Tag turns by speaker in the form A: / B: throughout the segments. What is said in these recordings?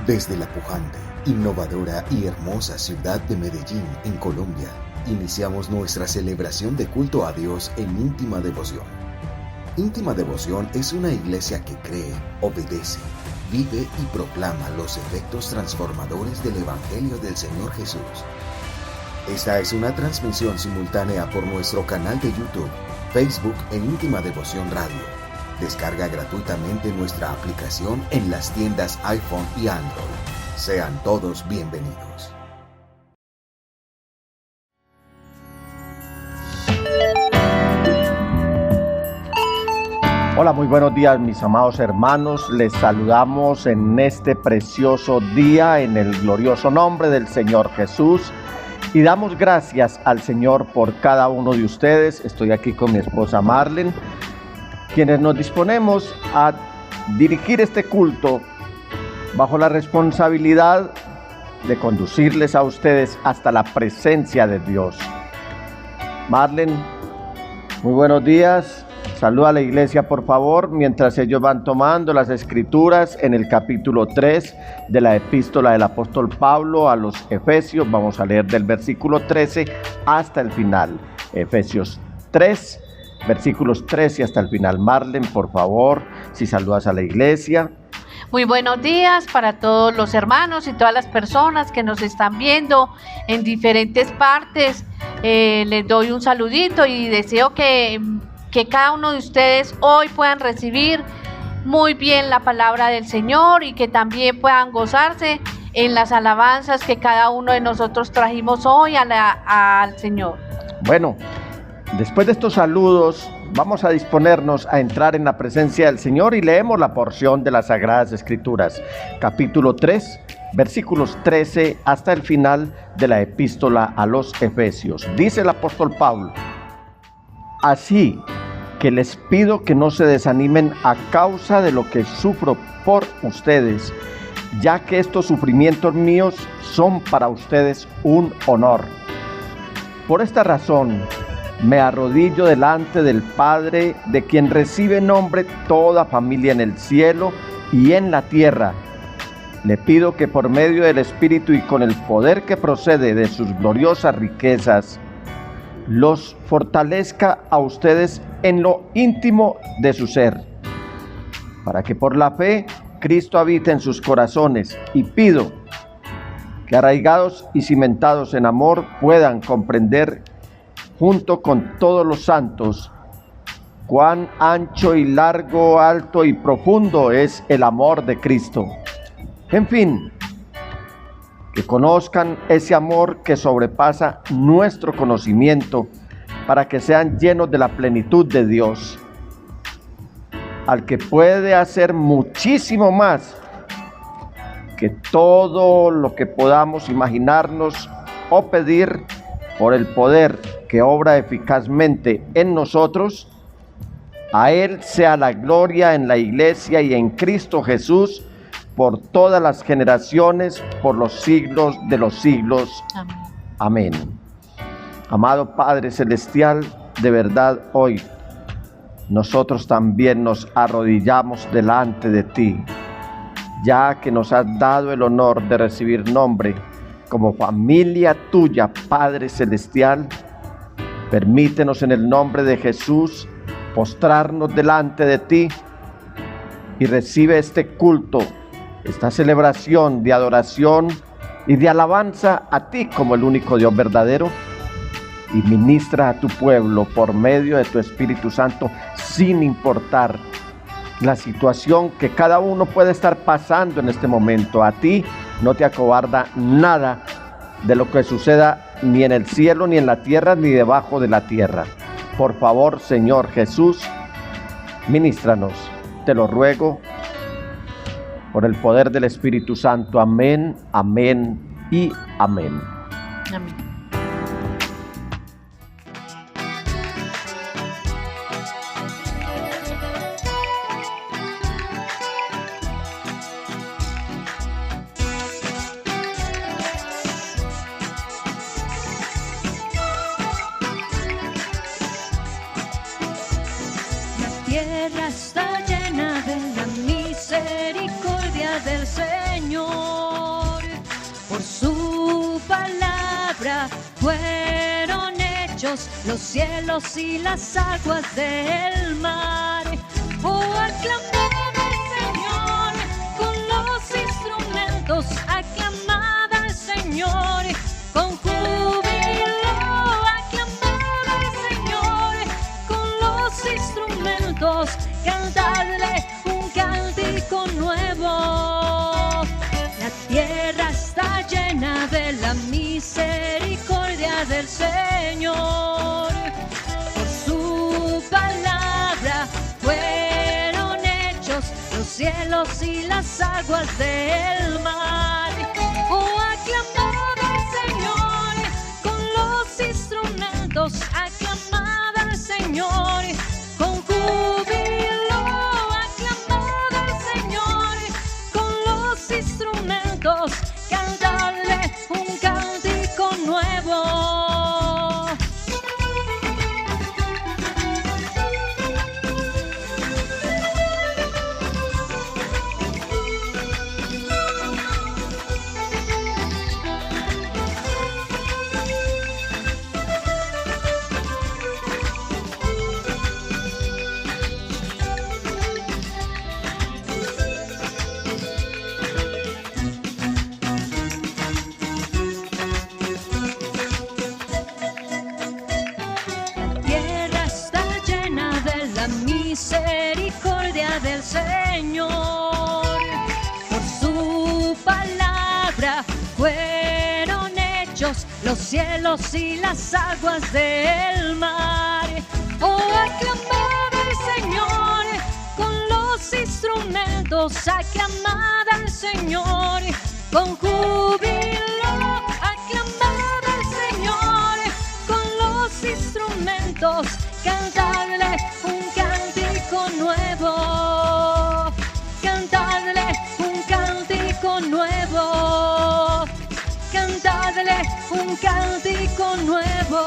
A: Desde la pujante, innovadora y hermosa ciudad de Medellín, en Colombia, iniciamos nuestra celebración de culto a Dios en Íntima Devoción. Íntima Devoción es una iglesia que cree, obedece, vive y proclama los efectos transformadores del Evangelio del Señor Jesús. Esta es una transmisión simultánea por nuestro canal de YouTube, Facebook e Íntima Devoción Radio. Descarga gratuitamente nuestra aplicación en las tiendas iPhone y Android. Sean todos bienvenidos.
B: Hola, muy buenos días mis amados hermanos. Les saludamos en este precioso día en el glorioso nombre del Señor Jesús. Y damos gracias al Señor por cada uno de ustedes. Estoy aquí con mi esposa Marlene, quienes nos disponemos a dirigir este culto bajo la responsabilidad de conducirles a ustedes hasta la presencia de Dios. Marlene, muy buenos días. Saluda a la iglesia, por favor, mientras ellos van tomando las escrituras en el capítulo 3 de la epístola del apóstol Pablo a los Efesios. Vamos a leer del versículo 13 hasta el final. Efesios 3, versículos 13 hasta el final. Marlene, por favor, si saludas a la iglesia.
C: Muy buenos días para todos los hermanos y todas las personas que nos están viendo en diferentes partes. Les doy un saludito y deseo que cada uno de ustedes hoy puedan recibir muy bien la palabra del Señor y que también puedan gozarse en las alabanzas que cada uno de nosotros trajimos hoy al Señor.
B: Bueno, después de estos saludos, vamos a disponernos a entrar en la presencia del Señor y leemos la porción de las Sagradas Escrituras, capítulo 3, versículos 13 hasta el final de la epístola a los Efesios. Dice el apóstol Pablo: así que les pido que no se desanimen a causa de lo que sufro por ustedes, ya que estos sufrimientos míos son para ustedes un honor. Por esta razón, me arrodillo delante del Padre, de quien recibe nombre toda familia en el cielo y en la tierra. Le pido que por medio del Espíritu y con el poder que procede de sus gloriosas riquezas, los fortalezca a ustedes en lo íntimo de su ser, para que por la fe Cristo habite en sus corazones, y pido que arraigados y cimentados en amor puedan comprender junto con todos los santos cuán ancho y largo, alto y profundo es el amor de Cristo. En fin, que conozcan ese amor que sobrepasa nuestro conocimiento, para que sean llenos de la plenitud de Dios, al que puede hacer muchísimo más que todo lo que podamos imaginarnos o pedir, por el poder que obra eficazmente en nosotros. A Él sea la gloria en la iglesia y en Cristo Jesús, por todas las generaciones, por los siglos de los siglos. Amén. Amén. Amado Padre Celestial, de verdad hoy nosotros también nos arrodillamos delante de ti, ya que nos has dado el honor de recibir nombre como familia tuya, Padre Celestial. Permítenos en el nombre de Jesús postrarnos delante de ti y recibe este culto, esta celebración de adoración y de alabanza a ti como el único Dios verdadero, y ministra a tu pueblo por medio de tu Espíritu Santo, sin importar la situación que cada uno puede estar pasando en este momento. A ti no te acobarda nada de lo que suceda ni en el cielo, ni en la tierra, ni debajo de la tierra. Por favor, Señor Jesús, ministranos, te lo ruego, por el poder del Espíritu Santo. Amén, amén y amén.
C: Amén.
D: tierra está llena de la misericordia del Señor. Por su palabra fueron hechos los cielos y las aguas del mar. Oh, aclamad al Señor con los instrumentos, aclamad al Señor con júbilo, aclamad al Señor con los instrumentos, cantadle un cántico nuevo. La tierra está llena de la misericordia del Señor. Por su palabra fueron hechos los cielos y las aguas del mar. Oh, aclamad al Señor con los instrumentos, aclamad al Señor con júbilo, aclamad al Señor con los instrumentos, cantadle un cántico nuevo. Misericordia del Señor. Por su palabra fueron hechos los cielos y las aguas del mar. Oh, aclamad al Señor con los instrumentos, aclamad al Señor con júbilo, aclamad al Señor con los instrumentos, cantadle un cántico nuevo, cantadle un cántico nuevo, cantadle un cántico nuevo.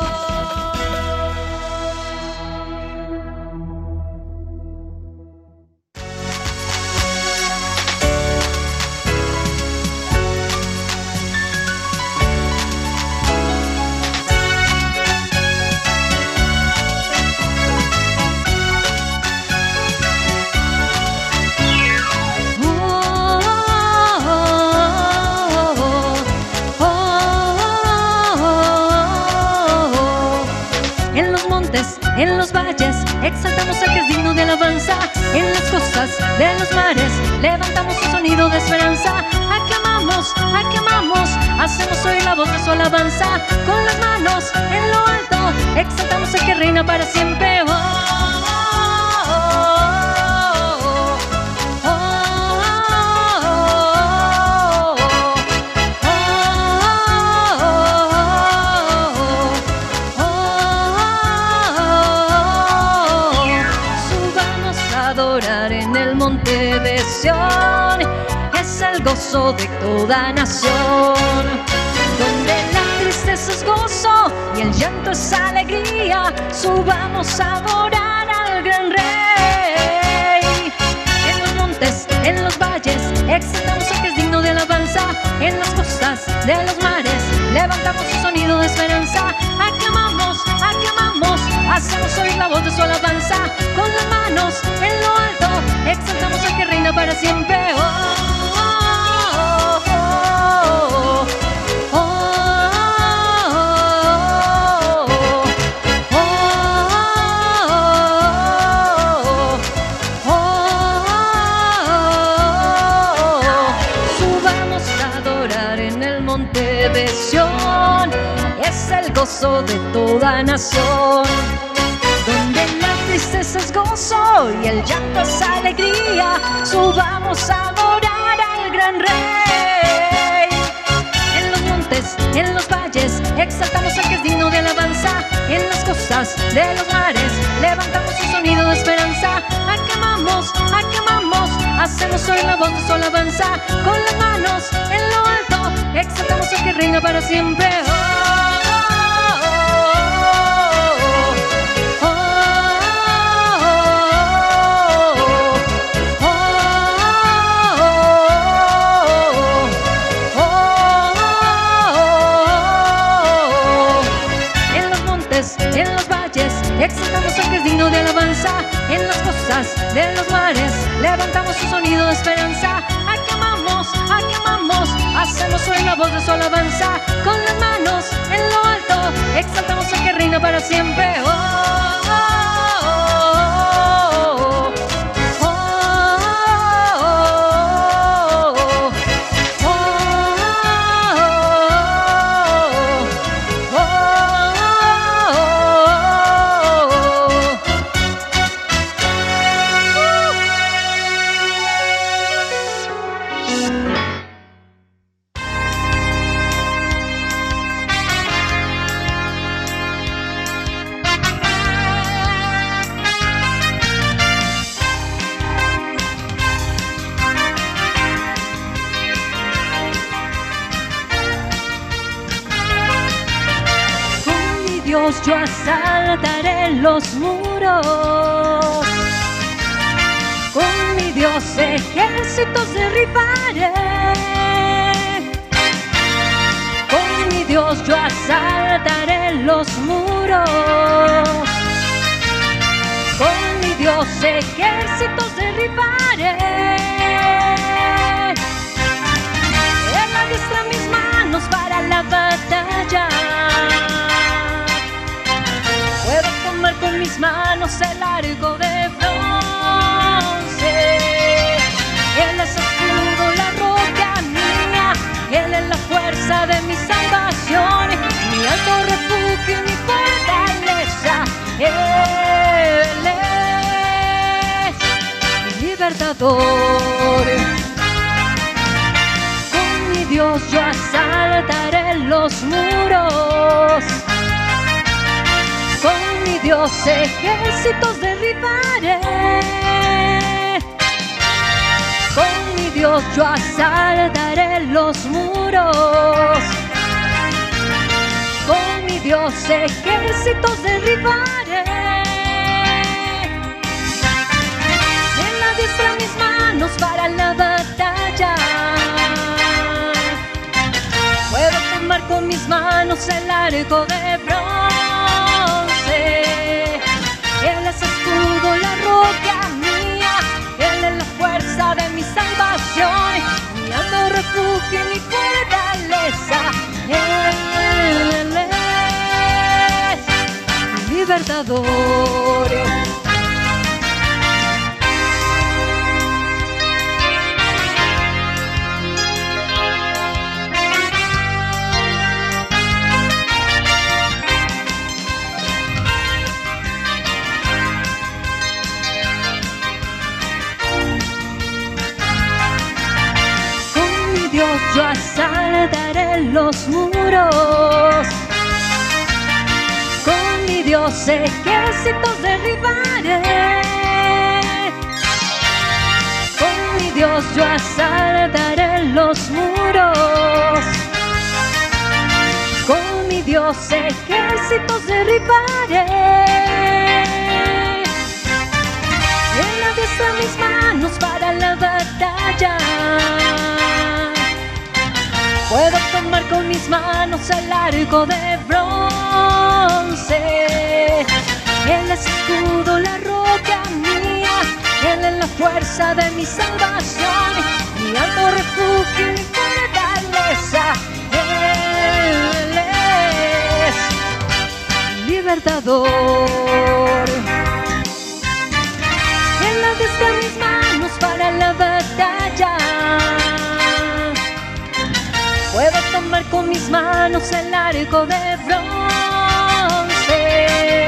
D: En los valles exaltamos al que es digno de alabanza. En las costas de los mares levantamos un sonido de esperanza. Aclamamos, aclamamos, hacemos oír la voz de su alabanza. Con las manos en lo alto exaltamos al que reina para siempre. En el monte de Sión es el gozo de toda nación, donde la tristeza es gozo y el llanto es alegría. Subamos a adorar al gran Rey. En los montes, en los valles exaltamos al que es digno de alabanza. En las costas de los mares levantamos un sonido de esperanza. Aclamamos, aclamamos, hacemos oír la voz de su alabanza. Con las manos en lo alto exaltamos al que reina para siempre. Subamos a adorar en el monte de Sión, es el gozo de toda nación, donde la tristeza es gozo y el llanto es alegría. Subamos a adorar al gran Rey. En los montes, en los valles exaltamos al que es digno de alabanza. En las costas de los mares levantamos un sonido de esperanza. Aclamamos, aclamamos, hacemos oír la voz de su alabanza. Con las manos en lo alto exaltamos al que reina para siempre. levantamos un sonido de esperanza. Aclamamos, hacemos hoy la voz de su alabanza. Con las manos en lo alto, exaltamos al que reina para siempre. Oh, oh, oh, oh, oh, oh, oh, Dios, yo asaltaré los muros. Con mi Dios ejércitos derribaré. Con mi Dios yo asaltaré los muros. Con mi Dios ejércitos derribaré. Él adiestra mis manos para la batalla. Puedo tomar con mis manos el arco de bronce. Él es escudo, la roca mía. Él es la fuerza de mi salvación, mi alto refugio y mi fortaleza. Él es mi libertador. Con mi Dios yo asaltaré los muros. Con mi Dios ejércitos derribaré. Con mi Dios yo asaltaré los muros. Con mi Dios ejércitos derribaré. Él adiestra mis manos para la batalla. Puedo tomar con mis manos el arco de bronce. Él es escudo, la roca mía. Él es la fuerza de mi salvación, mi alto refugio y mi fortaleza. Él es mi libertador. Yo asaltaré los muros. Con mi Dios ejércitos derribaré. Con mi Dios yo asaltaré los muros. Con mi Dios ejércitos derribaré. Él adiestra mis manos para la batalla. Puedo tomar con mis manos el arco de bronce. Él es escudo, la roca mía. Él es la fuerza de mi salvación, mi alto refugio y mi fortaleza. Él es libertador. Él adiestra mis manos para la batalla. Puedo tomar con mis manos el arco de bronce.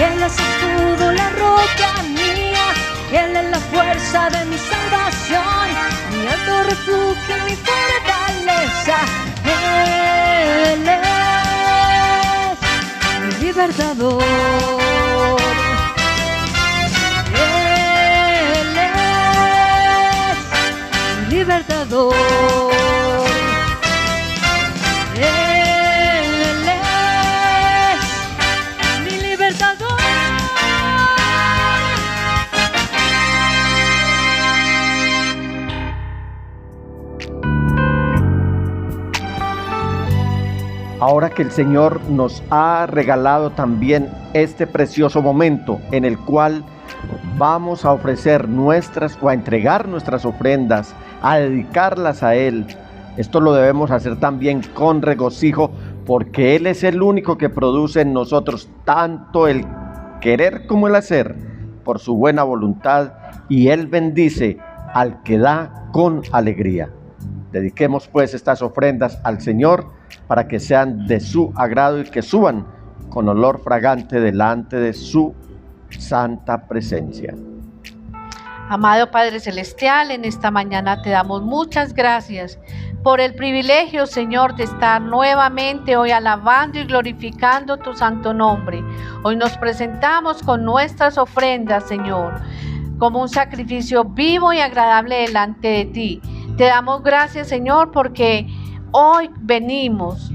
D: Él es escudo, la roca mía. Él es la fuerza de mi salvación, mi alto refugio y mi fortaleza. Él es mi libertador. Él es mi libertador. Él es mi libertador.
B: Ahora que el Señor nos ha regalado también este precioso momento en el cual vamos a ofrecer nuestras o a entregar nuestras ofrendas, a dedicarlas a Él. Esto lo debemos hacer también con regocijo, porque Él es el único que produce en nosotros tanto el querer como el hacer por su buena voluntad, y Él bendice al que da con alegría. Dediquemos pues estas ofrendas al Señor para que sean de su agrado y que suban con olor fragante delante de su santa presencia.
C: Amado Padre Celestial, en esta mañana te damos muchas gracias por el privilegio, Señor, de estar nuevamente hoy alabando y glorificando tu santo nombre. Hoy nos presentamos con nuestras ofrendas, Señor, como un sacrificio vivo y agradable delante de ti. Te damos gracias, Señor, porque hoy venimos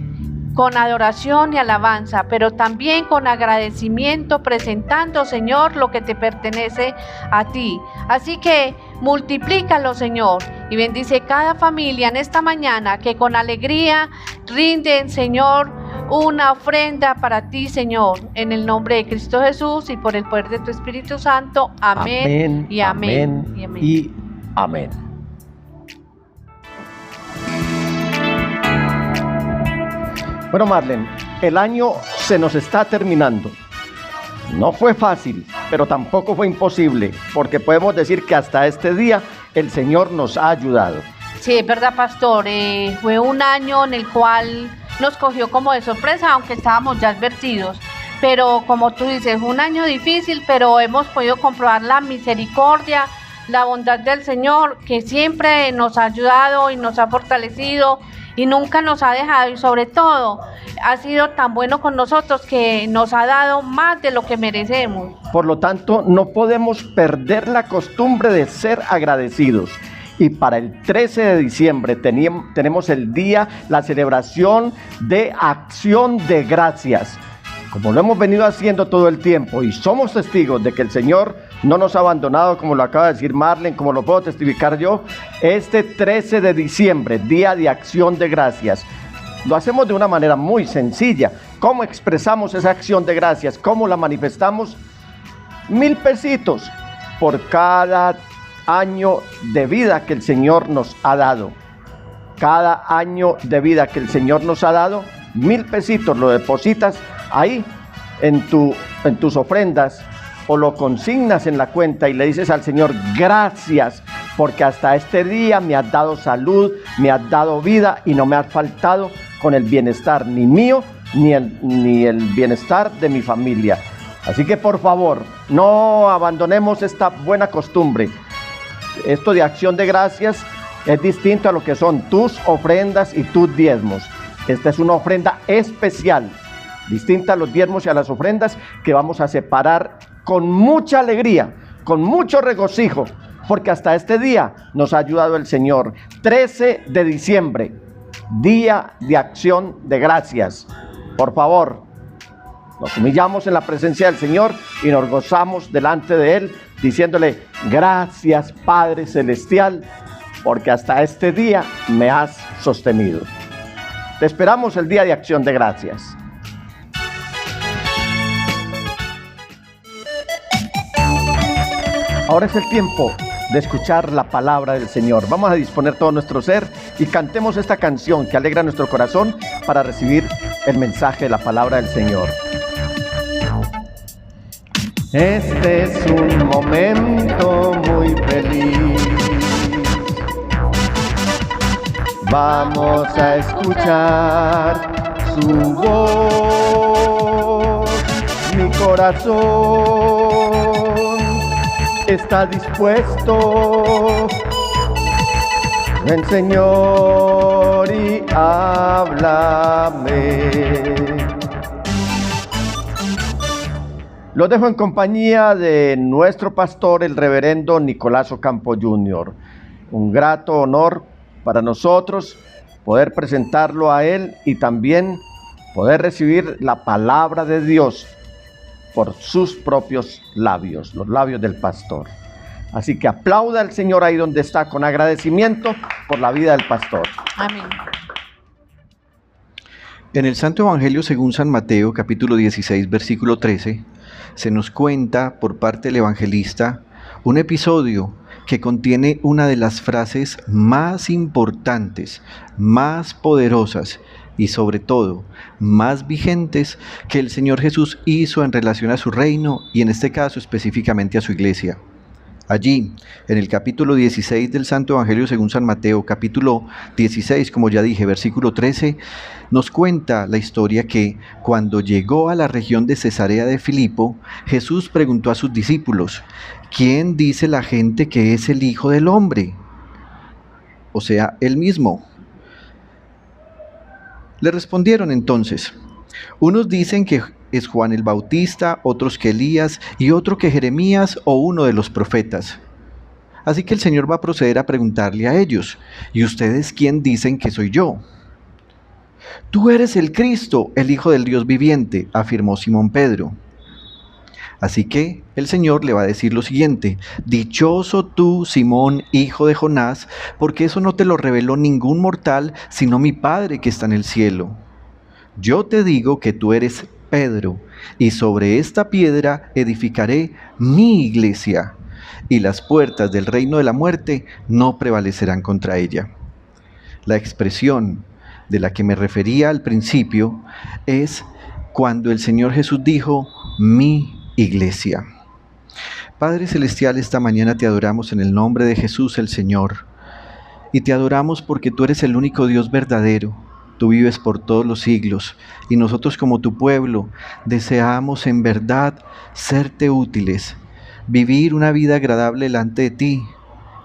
C: con adoración y alabanza, pero también con agradecimiento, presentando, Señor, lo que te pertenece a ti. Así que multiplícalo, Señor, y bendice cada familia en esta mañana que con alegría rinden, Señor, una ofrenda para ti, Señor, en el nombre de Cristo Jesús y por el poder de tu Espíritu Santo. Amén,
B: Amén,
C: y amén,
B: amén
C: y amén.
B: y amén. Bueno, Marlene, el año se nos está terminando. No fue fácil, pero tampoco fue imposible, porque podemos decir que hasta este día el Señor nos ha ayudado.
C: Sí, es verdad, pastor. Fue un año en el cual nos cogió como de sorpresa, aunque estábamos ya advertidos. Pero como tú dices, un año difícil, pero hemos podido comprobar la misericordia, la bondad del Señor, que siempre nos ha ayudado y nos ha fortalecido y nunca nos ha dejado, y sobre todo ha sido tan bueno con nosotros que nos ha dado más de lo que merecemos.
B: Por lo tanto, no podemos perder la costumbre de ser agradecidos. Y para el 13 de diciembre tenemos el día, la celebración de Acción de Gracias. Como lo hemos venido haciendo todo el tiempo y somos testigos de que el Señor no nos ha abandonado, como lo acaba de decir Marlene, como lo puedo testificar yo, este 13 de diciembre, Día de Acción de Gracias, lo hacemos de una manera muy sencilla. ¿Cómo expresamos esa acción de gracias? ¿Cómo la manifestamos? 1,000 pesitos por cada año de vida que el Señor nos ha dado. Cada año de vida que el Señor nos ha dado, 1,000 pesitos lo depositas ahí en tus ofrendas, o lo consignas en la cuenta y le dices al Señor: gracias, porque hasta este día me has dado salud, me has dado vida y no me has faltado con el bienestar ni mío ni el bienestar de mi familia. Así que por favor, no abandonemos esta buena costumbre. Esto de acción de gracias es distinto a lo que son tus ofrendas y tus diezmos. Esta es una ofrenda especial, distinta a los diezmos y a las ofrendas, que vamos a separar con mucha alegría, con mucho regocijo, porque hasta este día nos ha ayudado el Señor. 13 de diciembre, Día de Acción de Gracias. Por favor, nos humillamos en la presencia del Señor y nos gozamos delante de Él, diciéndole: gracias, Padre Celestial, porque hasta este día me has sostenido. Te esperamos el Día de Acción de Gracias. Ahora es el tiempo de escuchar la palabra del Señor. Vamos a disponer todo nuestro ser y cantemos esta canción que alegra nuestro corazón para recibir el mensaje de la palabra del Señor. Este es un momento muy feliz. Vamos a escuchar su voz. Mi corazón está dispuesto. Ven, Señor, y háblame. Los dejo en compañía de nuestro pastor, el reverendo Nicolás Ocampo Jr. Un grato honor para nosotros poder presentarlo a él y también poder recibir la palabra de Dios por sus propios labios, los labios del pastor. Así que aplauda al Señor ahí donde está, con agradecimiento por la vida del pastor.
C: Amén.
E: En el Santo Evangelio según San Mateo, capítulo 16, versículo 13, se nos cuenta por parte del evangelista un episodio que contiene una de las frases más importantes, más poderosas y sobre todo más vigentes que el Señor Jesús hizo en relación a su reino y en este caso específicamente a su iglesia. Allí, en el capítulo 16 del Santo Evangelio según San Mateo, capítulo 16, como ya dije, versículo 13, nos cuenta la historia que cuando llegó a la región de Cesarea de Filipo, Jesús preguntó a sus discípulos, ¿quién dice la gente que es el Hijo del Hombre? O sea, él mismo. Le respondieron entonces, unos dicen que es Juan el Bautista, otros que Elías y otro que Jeremías o uno de los profetas. Así que el Señor va a proceder a preguntarle a ellos, ¿y ustedes quién dicen que soy yo? Tú eres el Cristo, el Hijo del Dios viviente, afirmó Simón Pedro. Así que el Señor le va a decir lo siguiente, dichoso tú, Simón, hijo de Jonás, porque eso no te lo reveló ningún mortal, sino mi Padre que está en el cielo. Yo te digo que tú eres Pedro, y sobre esta piedra edificaré mi iglesia, y las puertas del reino de la muerte no prevalecerán contra ella. La expresión de la que me refería al principio es cuando el Señor Jesús dijo, mi iglesia. Padre Celestial, esta mañana te adoramos en el nombre de Jesús el Señor, y te adoramos porque tú eres el único Dios verdadero. Tú vives por todos los siglos y nosotros como tu pueblo deseamos en verdad serte útiles, vivir una vida agradable delante de ti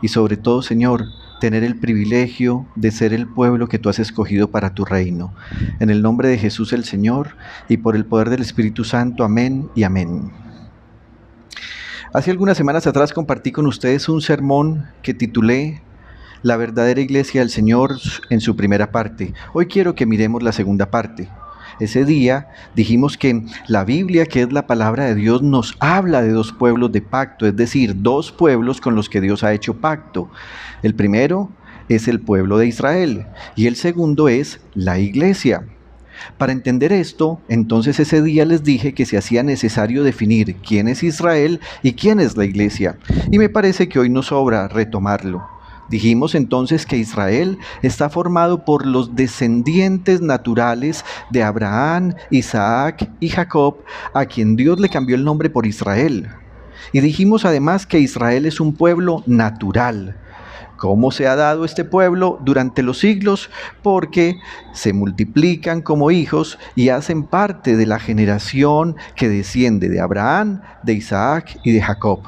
E: y sobre todo, Señor, tener el privilegio de ser el pueblo que tú has escogido para tu reino. En el nombre de Jesús el Señor y por el poder del Espíritu Santo, amén y amén. Hace algunas semanas atrás compartí con ustedes un sermón que titulé La verdadera iglesia del Señor en su primera parte. Hoy quiero que miremos la segunda parte. Ese día dijimos que la Biblia, que es la palabra de Dios, nos habla de dos pueblos de pacto, es decir, dos pueblos con los que Dios ha hecho pacto. El primero es el pueblo de Israel y el segundo es la iglesia. Para entender esto, entonces ese día les dije que se hacía necesario definir quién es Israel y quién es la iglesia. Y me parece que hoy nos sobra retomarlo. Dijimos entonces que Israel está formado por los descendientes naturales de Abraham, Isaac y Jacob, a quien Dios le cambió el nombre por Israel. Y dijimos además que Israel es un pueblo natural. ¿Cómo se ha dado este pueblo durante los siglos? Porque se multiplican como hijos y hacen parte de la generación que desciende de Abraham, de Isaac y de Jacob.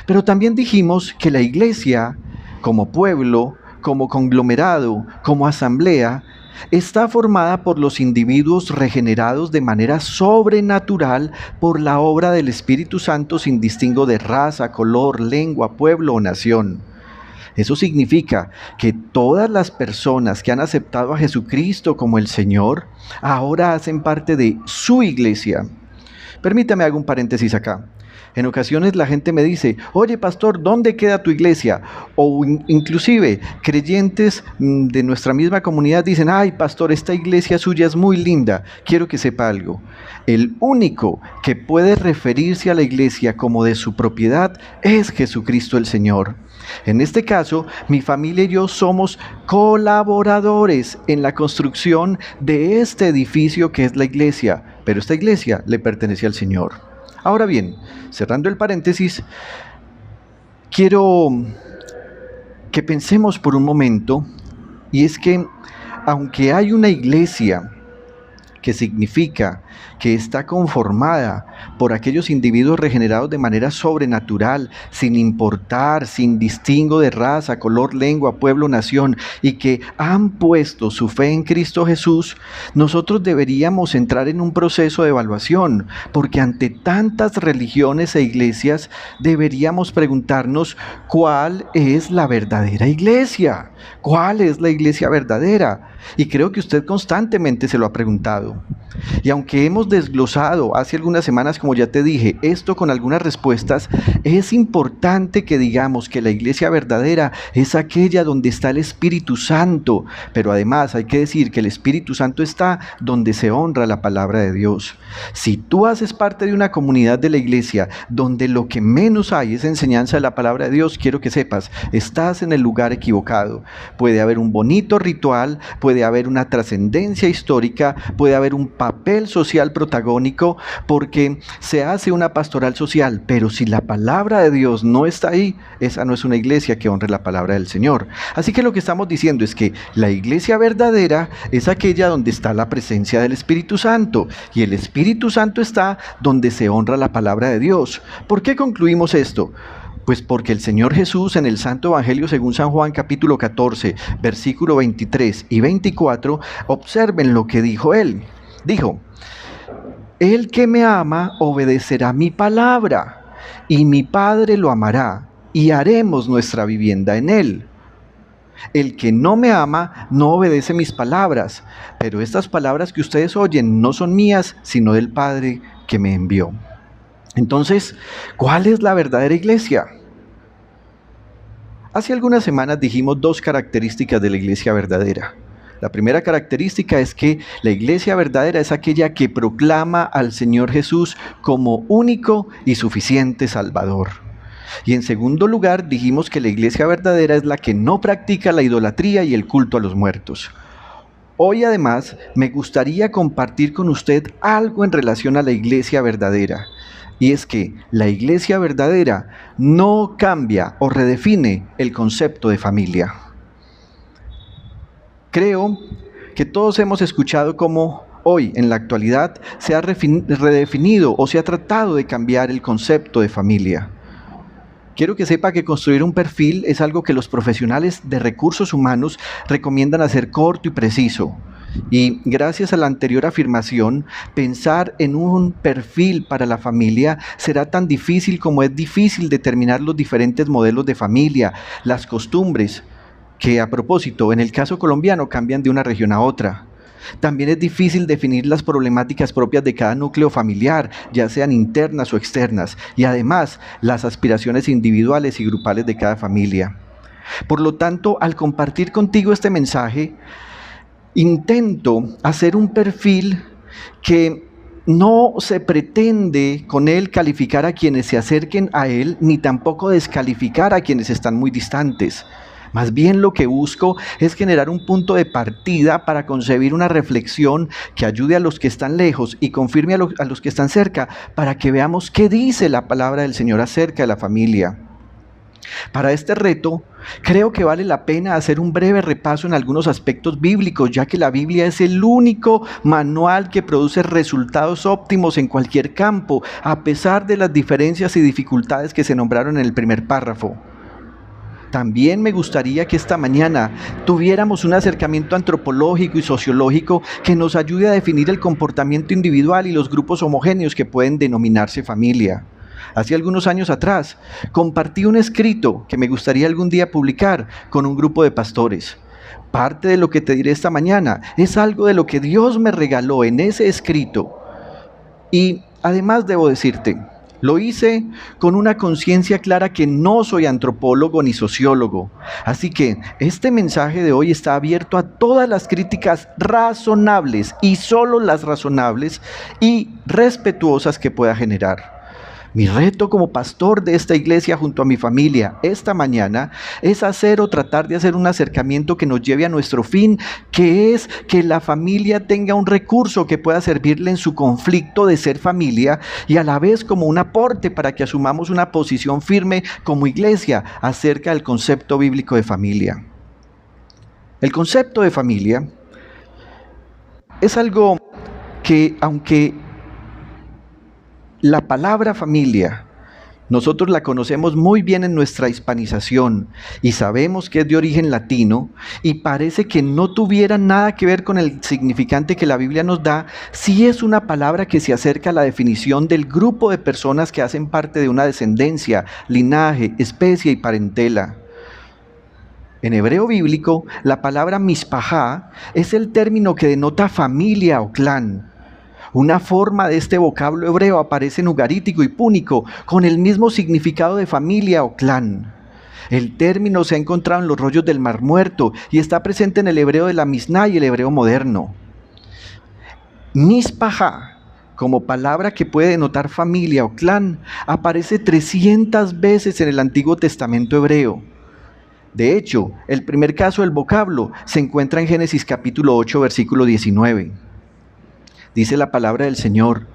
E: Pero también dijimos que la iglesia, como pueblo, como conglomerado, como asamblea, está formada por los individuos regenerados de manera sobrenatural por la obra del Espíritu Santo sin distingo de raza, color, lengua, pueblo o nación. Eso significa que todas las personas que han aceptado a Jesucristo como el Señor, ahora hacen parte de su iglesia. Permítame hacer un paréntesis acá. En ocasiones la gente me dice, oye pastor, ¿dónde queda tu iglesia? O inclusive creyentes de nuestra misma comunidad dicen, ay pastor, esta iglesia suya es muy linda. Quiero que sepa algo. El único que puede referirse a la iglesia como de su propiedad es Jesucristo el Señor. En este caso, mi familia y yo somos colaboradores en la construcción de este edificio que es la iglesia, pero esta iglesia le pertenece al Señor. Ahora bien, cerrando el paréntesis, quiero que pensemos por un momento, y es que aunque hay una iglesia que significa que está conformada por aquellos individuos regenerados de manera sobrenatural, sin importar, sin distingo de raza, color, lengua, pueblo, nación, y que han puesto su fe en Cristo Jesús, nosotros deberíamos entrar en un proceso de evaluación, porque ante tantas religiones e iglesias deberíamos preguntarnos ¿cuál es la verdadera iglesia? ¿Cuál es la iglesia verdadera? Y creo que usted constantemente se lo ha preguntado. equivocado. Y aunque hemos desglosado hace algunas semanas, como ya te dije, esto con algunas respuestas, es importante que digamos que la iglesia verdadera es aquella donde está el Espíritu Santo, pero además hay que decir que el Espíritu Santo está donde se honra la palabra de Dios. Si tú haces parte de una comunidad de la iglesia donde lo que menos hay es enseñanza de la palabra de Dios, quiero que sepas, estás en el lugar equivocado. Puede haber un bonito ritual, puede haber una trascendencia histórica, puede haber un papel social protagónico porque se hace una pastoral social, pero si la palabra de Dios no está ahí, esa no es una iglesia que honre la palabra del Señor. Así que lo que estamos diciendo es que la iglesia verdadera es aquella donde está la presencia del Espíritu Santo, y el Espíritu Santo está donde se honra la palabra de Dios. ¿Por qué concluimos esto? Pues porque el Señor Jesús en el Santo Evangelio según San Juan capítulo 14, versículo 23 y 24, observen lo que dijo Él. Dijo: el que me ama obedecerá mi palabra, y mi Padre lo amará, y haremos nuestra vivienda en él. El que no me ama no obedece mis palabras, pero estas palabras que ustedes oyen no son mías, sino del Padre que me envió. Entonces, ¿cuál es la verdadera iglesia? Hace algunas semanas dijimos dos características de la iglesia verdadera. La primera característica es que la iglesia verdadera es aquella que proclama al Señor Jesús como único y suficiente Salvador. Y en segundo lugar, dijimos que la iglesia verdadera es la que no practica la idolatría y el culto a los muertos. Hoy además me gustaría compartir con usted algo en relación a la iglesia verdadera. Y es que la iglesia verdadera no cambia o redefine el concepto de familia. Creo que todos hemos escuchado cómo hoy, en la actualidad, se ha redefinido o se ha tratado de cambiar el concepto de familia. Quiero que sepa que construir un perfil es algo que los profesionales de recursos humanos recomiendan hacer corto y preciso. Y gracias a la anterior afirmación, pensar en un perfil para la familia será tan difícil como es difícil determinar los diferentes modelos de familia, las costumbres, que a propósito, en el caso colombiano cambian de una región a otra. También es difícil definir las problemáticas propias de cada núcleo familiar, ya sean internas o externas, y además las aspiraciones individuales y grupales de cada familia. Por lo tanto, al compartir contigo este mensaje, intento hacer un perfil que no se pretende con él calificar a quienes se acerquen a él, ni tampoco descalificar a quienes están muy distantes. Más bien lo que busco es generar un punto de partida para concebir una reflexión que ayude a los que están lejos y confirme a los que están cerca, para que veamos qué dice la palabra del Señor acerca de la familia. Para este reto, creo que vale la pena hacer un breve repaso en algunos aspectos bíblicos, ya que la Biblia es el único manual que produce resultados óptimos en cualquier campo, a pesar de las diferencias y dificultades que se nombraron en el primer párrafo. También me gustaría que esta mañana tuviéramos un acercamiento antropológico y sociológico que nos ayude a definir el comportamiento individual y los grupos homogéneos que pueden denominarse familia. Hace algunos años atrás, compartí un escrito que me gustaría algún día publicar con un grupo de pastores. Parte de lo que te diré esta mañana es algo de lo que Dios me regaló en ese escrito. Y además debo decirte, lo hice con una conciencia clara que no soy antropólogo ni sociólogo. Así que este mensaje de hoy está abierto a todas las críticas razonables y solo las razonables y respetuosas que pueda generar. Mi reto como pastor de esta iglesia junto a mi familia esta mañana es hacer o tratar de hacer un acercamiento que nos lleve a nuestro fin, que es que la familia tenga un recurso que pueda servirle en su conflicto de ser familia y a la vez como un aporte para que asumamos una posición firme como iglesia acerca del concepto bíblico de familia. El concepto de familia es algo que, aunque la palabra familia, nosotros la conocemos muy bien en nuestra hispanización y sabemos que es de origen latino y parece que no tuviera nada que ver con el significante que la Biblia nos da, sí es una palabra que se acerca a la definición del grupo de personas que hacen parte de una descendencia, linaje, especie y parentela. En hebreo bíblico, la palabra mispajá es el término que denota familia o clan. Una forma de este vocablo hebreo aparece en ugarítico y púnico con el mismo significado de familia o clan. El término se ha encontrado en los rollos del Mar Muerto y está presente en el hebreo de la Misná y el hebreo moderno. Mispajá, como palabra que puede denotar familia o clan, aparece 300 veces en el Antiguo Testamento hebreo. De hecho, el primer caso del vocablo se encuentra en Génesis capítulo 8, versículo 19. Dice la palabra del Señor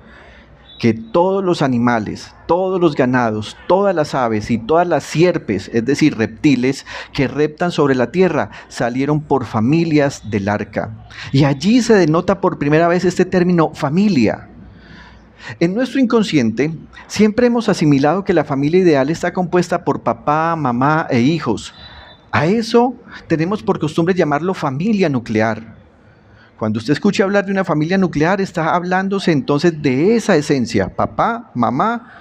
E: que todos los animales, todos los ganados, todas las aves y todas las sierpes, es decir, reptiles, que reptan sobre la tierra, salieron por familias del arca. Y allí se denota por primera vez este término familia. En nuestro inconsciente, siempre hemos asimilado que la familia ideal está compuesta por papá, mamá e hijos. A eso tenemos por costumbre llamarlo familia nuclear. Cuando usted escuche hablar de una familia nuclear, está hablándose entonces de esa esencia, papá, mamá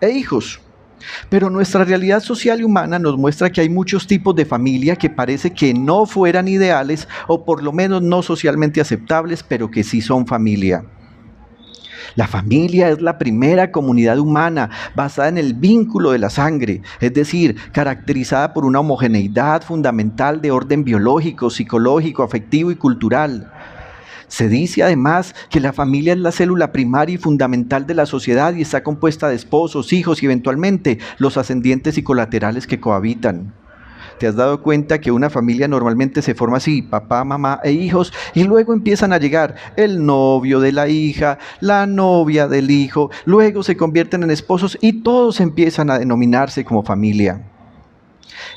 E: e hijos. Pero nuestra realidad social y humana nos muestra que hay muchos tipos de familia que parece que no fueran ideales o por lo menos no socialmente aceptables, pero que sí son familia. La familia es la primera comunidad humana basada en el vínculo de la sangre, es decir, caracterizada por una homogeneidad fundamental de orden biológico, psicológico, afectivo y cultural. Se dice además que la familia es la célula primaria y fundamental de la sociedad y está compuesta de esposos, hijos y eventualmente los ascendientes y colaterales que cohabitan. ¿Te has dado cuenta que una familia normalmente se forma así, papá, mamá e hijos, y luego empiezan a llegar el novio de la hija, la novia del hijo, luego se convierten en esposos y todos empiezan a denominarse como familia?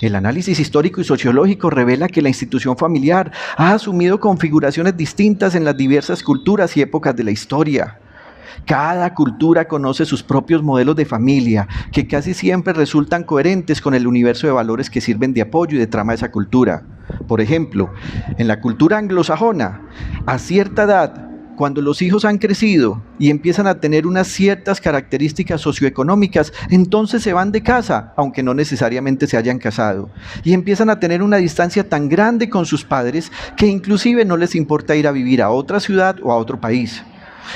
E: El análisis histórico y sociológico revela que la institución familiar ha asumido configuraciones distintas en las diversas culturas y épocas de la historia. Cada cultura conoce sus propios modelos de familia, que casi siempre resultan coherentes con el universo de valores que sirven de apoyo y de trama de esa cultura. Por ejemplo, en la cultura anglosajona, a cierta edad, cuando los hijos han crecido y empiezan a tener unas ciertas características socioeconómicas, entonces se van de casa, aunque no necesariamente se hayan casado, y empiezan a tener una distancia tan grande con sus padres que inclusive no les importa ir a vivir a otra ciudad o a otro país.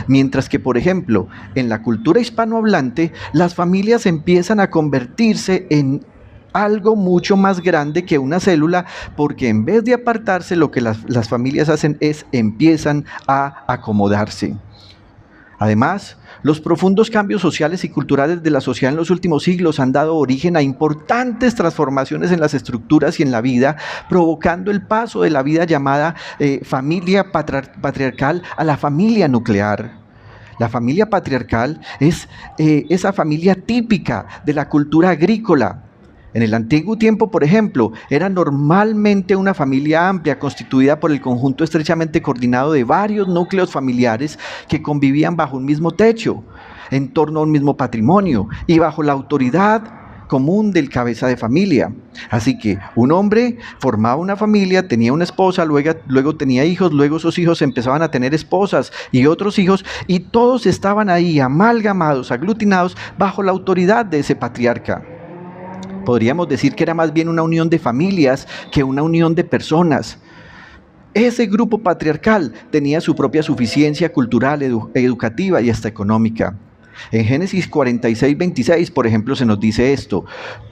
E: Mientras que, por ejemplo, en la cultura hispanohablante, las familias empiezan a convertirse en algo mucho más grande que una célula, porque en vez de apartarse, lo que las familias hacen es empiezan a acomodarse. Además, los profundos cambios sociales y culturales de la sociedad en los últimos siglos han dado origen a importantes transformaciones en las estructuras y en la vida, provocando el paso de la vida llamada familia patriarcal a la familia nuclear. La familia patriarcal es esa familia típica de la cultura agrícola. En el antiguo tiempo, por ejemplo, era normalmente una familia amplia constituida por el conjunto estrechamente coordinado de varios núcleos familiares que convivían bajo un mismo techo, en torno a un mismo patrimonio y bajo la autoridad común del cabeza de familia. Así que un hombre formaba una familia, tenía una esposa, luego tenía hijos, luego esos hijos empezaban a tener esposas y otros hijos, y todos estaban ahí amalgamados, aglutinados bajo la autoridad de ese patriarca. Podríamos decir que era más bien una unión de familias que una unión de personas. Ese grupo patriarcal tenía su propia suficiencia cultural, educativa y hasta económica. En Génesis 46, 26, por ejemplo, se nos dice esto: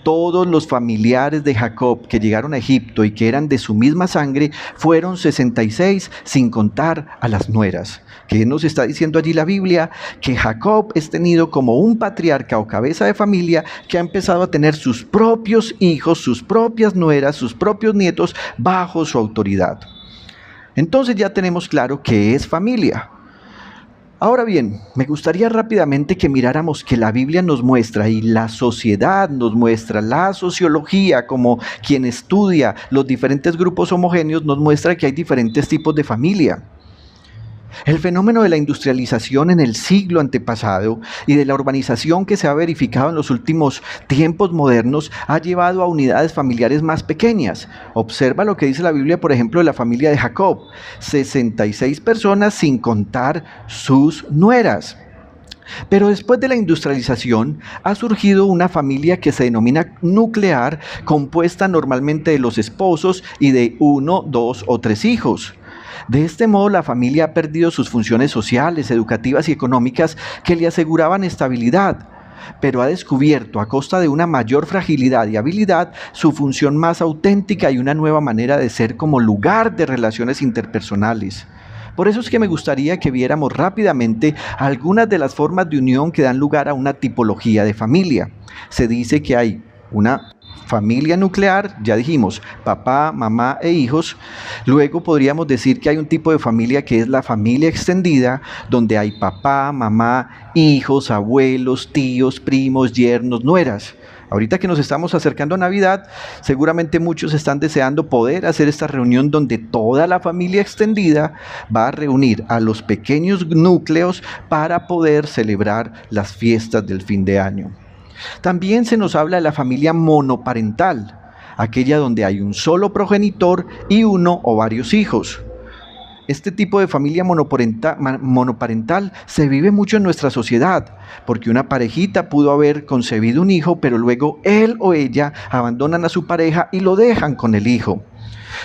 E: todos los familiares de Jacob que llegaron a Egipto y que eran de su misma sangre fueron 66, sin contar a las nueras. ¿Qué nos está diciendo allí la Biblia? Que Jacob es tenido como un patriarca o cabeza de familia que ha empezado a tener sus propios hijos, sus propias nueras, sus propios nietos bajo su autoridad. Entonces ya tenemos claro qué es familia. Ahora bien, me gustaría rápidamente que miráramos que la Biblia nos muestra y la sociedad nos muestra, la sociología como quien estudia los diferentes grupos homogéneos nos muestra que hay diferentes tipos de familia. El fenómeno de la industrialización en el siglo antepasado y de la urbanización que se ha verificado en los últimos tiempos modernos ha llevado a unidades familiares más pequeñas. Observa lo que dice la Biblia, por ejemplo, de la familia de Jacob: 66 personas sin contar sus nueras. Pero después de la industrialización ha surgido una familia que se denomina nuclear, compuesta normalmente de los esposos y de 1, 2 o 3 hijos. De este modo, la familia ha perdido sus funciones sociales, educativas y económicas que le aseguraban estabilidad, pero ha descubierto, a costa de una mayor fragilidad y habilidad, su función más auténtica y una nueva manera de ser como lugar de relaciones interpersonales. Por eso es que me gustaría que viéramos rápidamente algunas de las formas de unión que dan lugar a una tipología de familia. Se dice que hay una familia nuclear, ya dijimos, papá, mamá e hijos. Luego podríamos decir que hay un tipo de familia que es la familia extendida, donde hay papá, mamá, hijos, abuelos, tíos, primos, yernos, nueras. Ahorita que nos estamos acercando a Navidad, seguramente muchos están deseando poder hacer esta reunión donde toda la familia extendida va a reunir a los pequeños núcleos para poder celebrar las fiestas del fin de año. También se nos habla de la familia monoparental, aquella donde hay un solo progenitor y uno o varios hijos. Este tipo de familia monoparental se vive mucho en nuestra sociedad, porque una parejita pudo haber concebido un hijo, pero luego él o ella abandonan a su pareja y lo dejan con el hijo.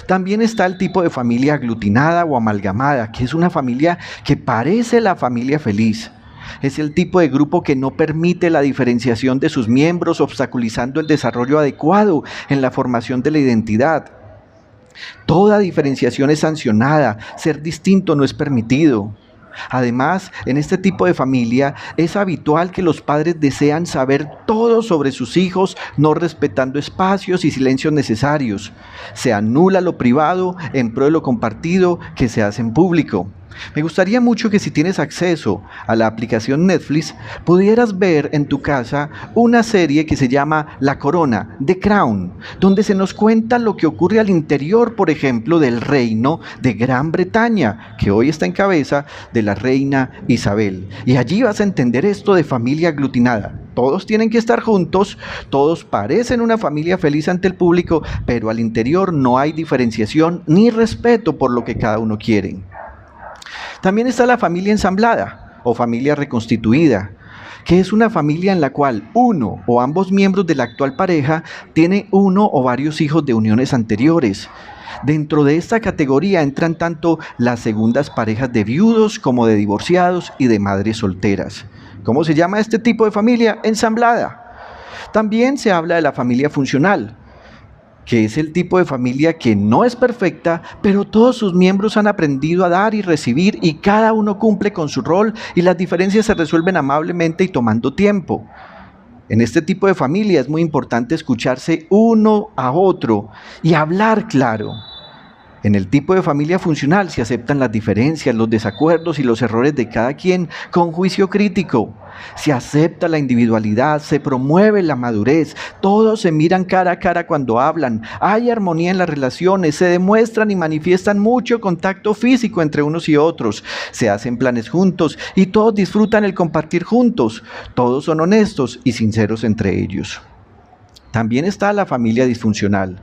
E: También está el tipo de familia aglutinada o amalgamada, que es una familia que parece la familia feliz. Es el tipo de grupo que no permite la diferenciación de sus miembros, obstaculizando el desarrollo adecuado en la formación de la identidad. Toda diferenciación es sancionada, ser distinto no es permitido. Además, en este tipo de familia es habitual que los padres desean saber todo sobre sus hijos, no respetando espacios y silencios necesarios. Se anula lo privado en pro de lo compartido que se hace en público. Me gustaría mucho que si tienes acceso a la aplicación Netflix, pudieras ver en tu casa una serie que se llama La Corona, The Crown, donde se nos cuenta lo que ocurre al interior, por ejemplo, del reino de Gran Bretaña, que hoy está en cabeza de la reina Isabel. Y allí vas a entender esto de familia aglutinada. Todos tienen que estar juntos, todos parecen una familia feliz ante el público, pero al interior no hay diferenciación ni respeto por lo que cada uno quiere. También está la familia ensamblada o familia reconstituida, que es una familia en la cual uno o ambos miembros de la actual pareja tiene uno o varios hijos de uniones anteriores. Dentro de esta categoría entran tanto las segundas parejas de viudos como de divorciados y de madres solteras. ¿Cómo se llama este tipo de familia? Ensamblada. También se habla de la familia funcional, que es el tipo de familia que no es perfecta, pero todos sus miembros han aprendido a dar y recibir y cada uno cumple con su rol y las diferencias se resuelven amablemente y tomando tiempo. En este tipo de familia es muy importante escucharse uno a otro y hablar claro. En el tipo de familia funcional se aceptan las diferencias, los desacuerdos y los errores de cada quien con juicio crítico. Se acepta la individualidad, se promueve la madurez, todos se miran cara a cara cuando hablan, hay armonía en las relaciones, se demuestran y manifiestan mucho contacto físico entre unos y otros, se hacen planes juntos y todos disfrutan el compartir juntos, todos son honestos y sinceros entre ellos. También está la familia disfuncional,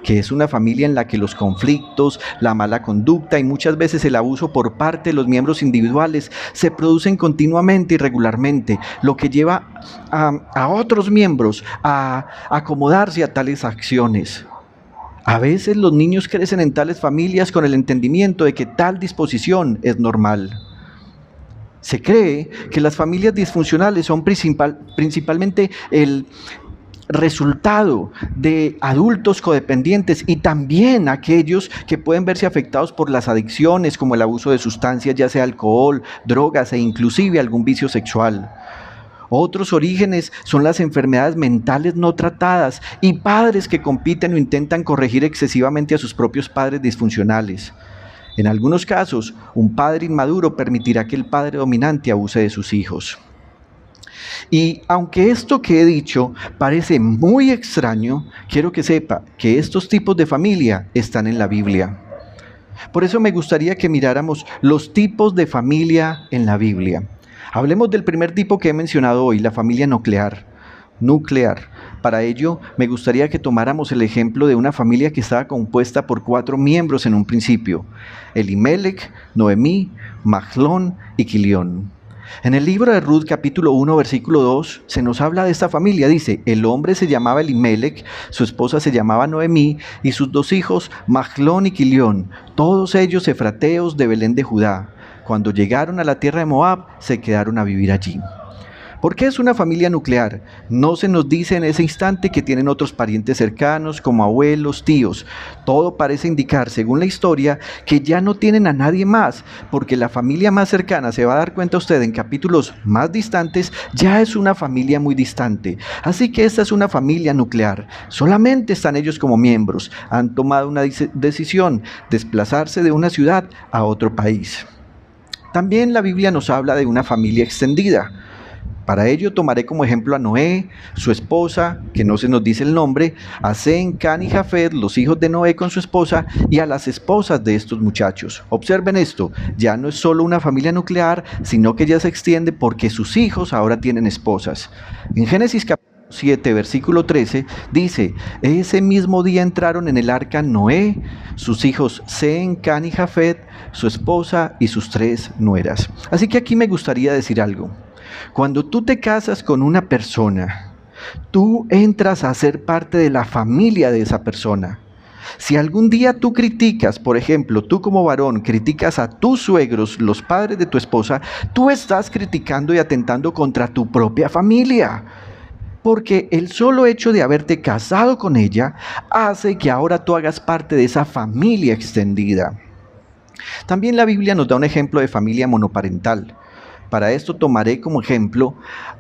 E: que es una familia en la que los conflictos, la mala conducta y muchas veces el abuso por parte de los miembros individuales se producen continuamente y regularmente, lo que lleva a otros miembros a acomodarse a tales acciones. A veces los niños crecen en tales familias con el entendimiento de que tal disposición es normal. Se cree que las familias disfuncionales son principalmente el resultado de adultos codependientes y también aquellos que pueden verse afectados por las adicciones como el abuso de sustancias, ya sea alcohol, drogas e inclusive algún vicio sexual. Otros orígenes son las enfermedades mentales no tratadas y padres que compiten o intentan corregir excesivamente a sus propios padres disfuncionales. En algunos casos, un padre inmaduro permitirá que el padre dominante abuse de sus hijos. Y aunque esto que he dicho parece muy extraño, quiero que sepa que estos tipos de familia están en la Biblia. Por eso me gustaría que miráramos los tipos de familia en la Biblia. Hablemos del primer tipo que he mencionado hoy, la familia nuclear. Para ello, me gustaría que tomáramos el ejemplo de una familia que estaba compuesta por 4 miembros en un principio: Elimelech, Noemí, Mahlón y Quilión. En el libro de Ruth, capítulo 1, versículo 2, se nos habla de esta familia. Dice, el hombre se llamaba Elimelech, su esposa se llamaba Noemí, y sus 2 hijos, Mahlón y Quilión, todos ellos efrateos de Belén de Judá. Cuando llegaron a la tierra de Moab, se quedaron a vivir allí. ¿Por qué es una familia nuclear? No se nos dice en ese instante que tienen otros parientes cercanos como abuelos, tíos. Todo parece indicar, según la historia, que ya no tienen a nadie más, porque la familia más cercana, se va a dar cuenta usted en capítulos más distantes, ya es una familia muy distante. Así que esta es una familia nuclear. Solamente están ellos como miembros. Han tomado una decisión, desplazarse de una ciudad a otro país. También la Biblia nos habla de una familia extendida. Para ello tomaré como ejemplo a Noé, su esposa, que no se nos dice el nombre, a Sem, Can y Jafet, los hijos de Noé con su esposa, y a las esposas de estos muchachos. Observen esto, ya no es solo una familia nuclear, sino que ya se extiende porque sus hijos ahora tienen esposas. En Génesis capítulo 7, versículo 13, dice, ese mismo día entraron en el arca Noé, sus hijos Sem, Can y Jafet, su esposa y sus 3 nueras. Así que aquí me gustaría decir algo. Cuando tú te casas con una persona, tú entras a ser parte de la familia de esa persona. Si algún día tú criticas, por ejemplo, tú como varón criticas a tus suegros, los padres de tu esposa, tú estás criticando y atentando contra tu propia familia. Porque el solo hecho de haberte casado con ella hace que ahora tú hagas parte de esa familia extendida. También la Biblia nos da un ejemplo de familia monoparental. Para esto tomaré como ejemplo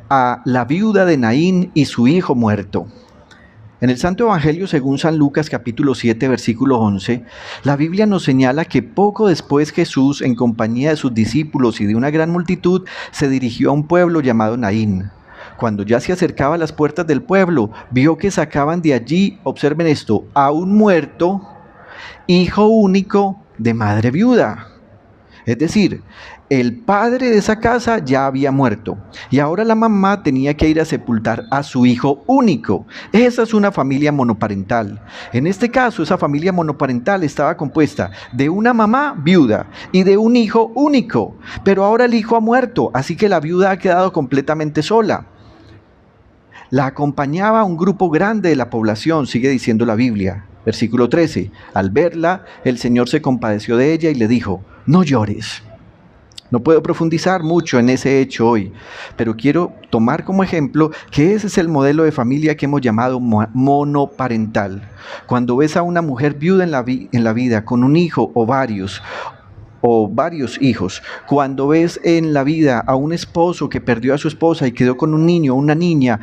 E: a la viuda de Naín y su hijo muerto. En el Santo Evangelio según San Lucas capítulo 7 versículo 11, la Biblia nos señala que poco después Jesús, en compañía de sus discípulos y de una gran multitud, se dirigió a un pueblo llamado Naín. Cuando ya se acercaba a las puertas del pueblo, vio que sacaban de allí, observen esto, a un muerto, hijo único de madre viuda. Es decir, el padre de esa casa ya había muerto y ahora la mamá tenía que ir a sepultar a su hijo único. Esa es una familia monoparental. En este caso, esa familia monoparental estaba compuesta de una mamá viuda y de un hijo único. Pero ahora el hijo ha muerto, así que la viuda ha quedado completamente sola. La acompañaba un grupo grande de la población, sigue diciendo la Biblia. Versículo 13. Al verla, el Señor se compadeció de ella y le dijo, no llores. No puedo profundizar mucho en ese hecho hoy, pero quiero tomar como ejemplo que ese es el modelo de familia que hemos llamado monoparental. Cuando ves a una mujer viuda en la vida con un hijo o varios hijos, cuando ves en la vida a un esposo que perdió a su esposa y quedó con un niño o una niña,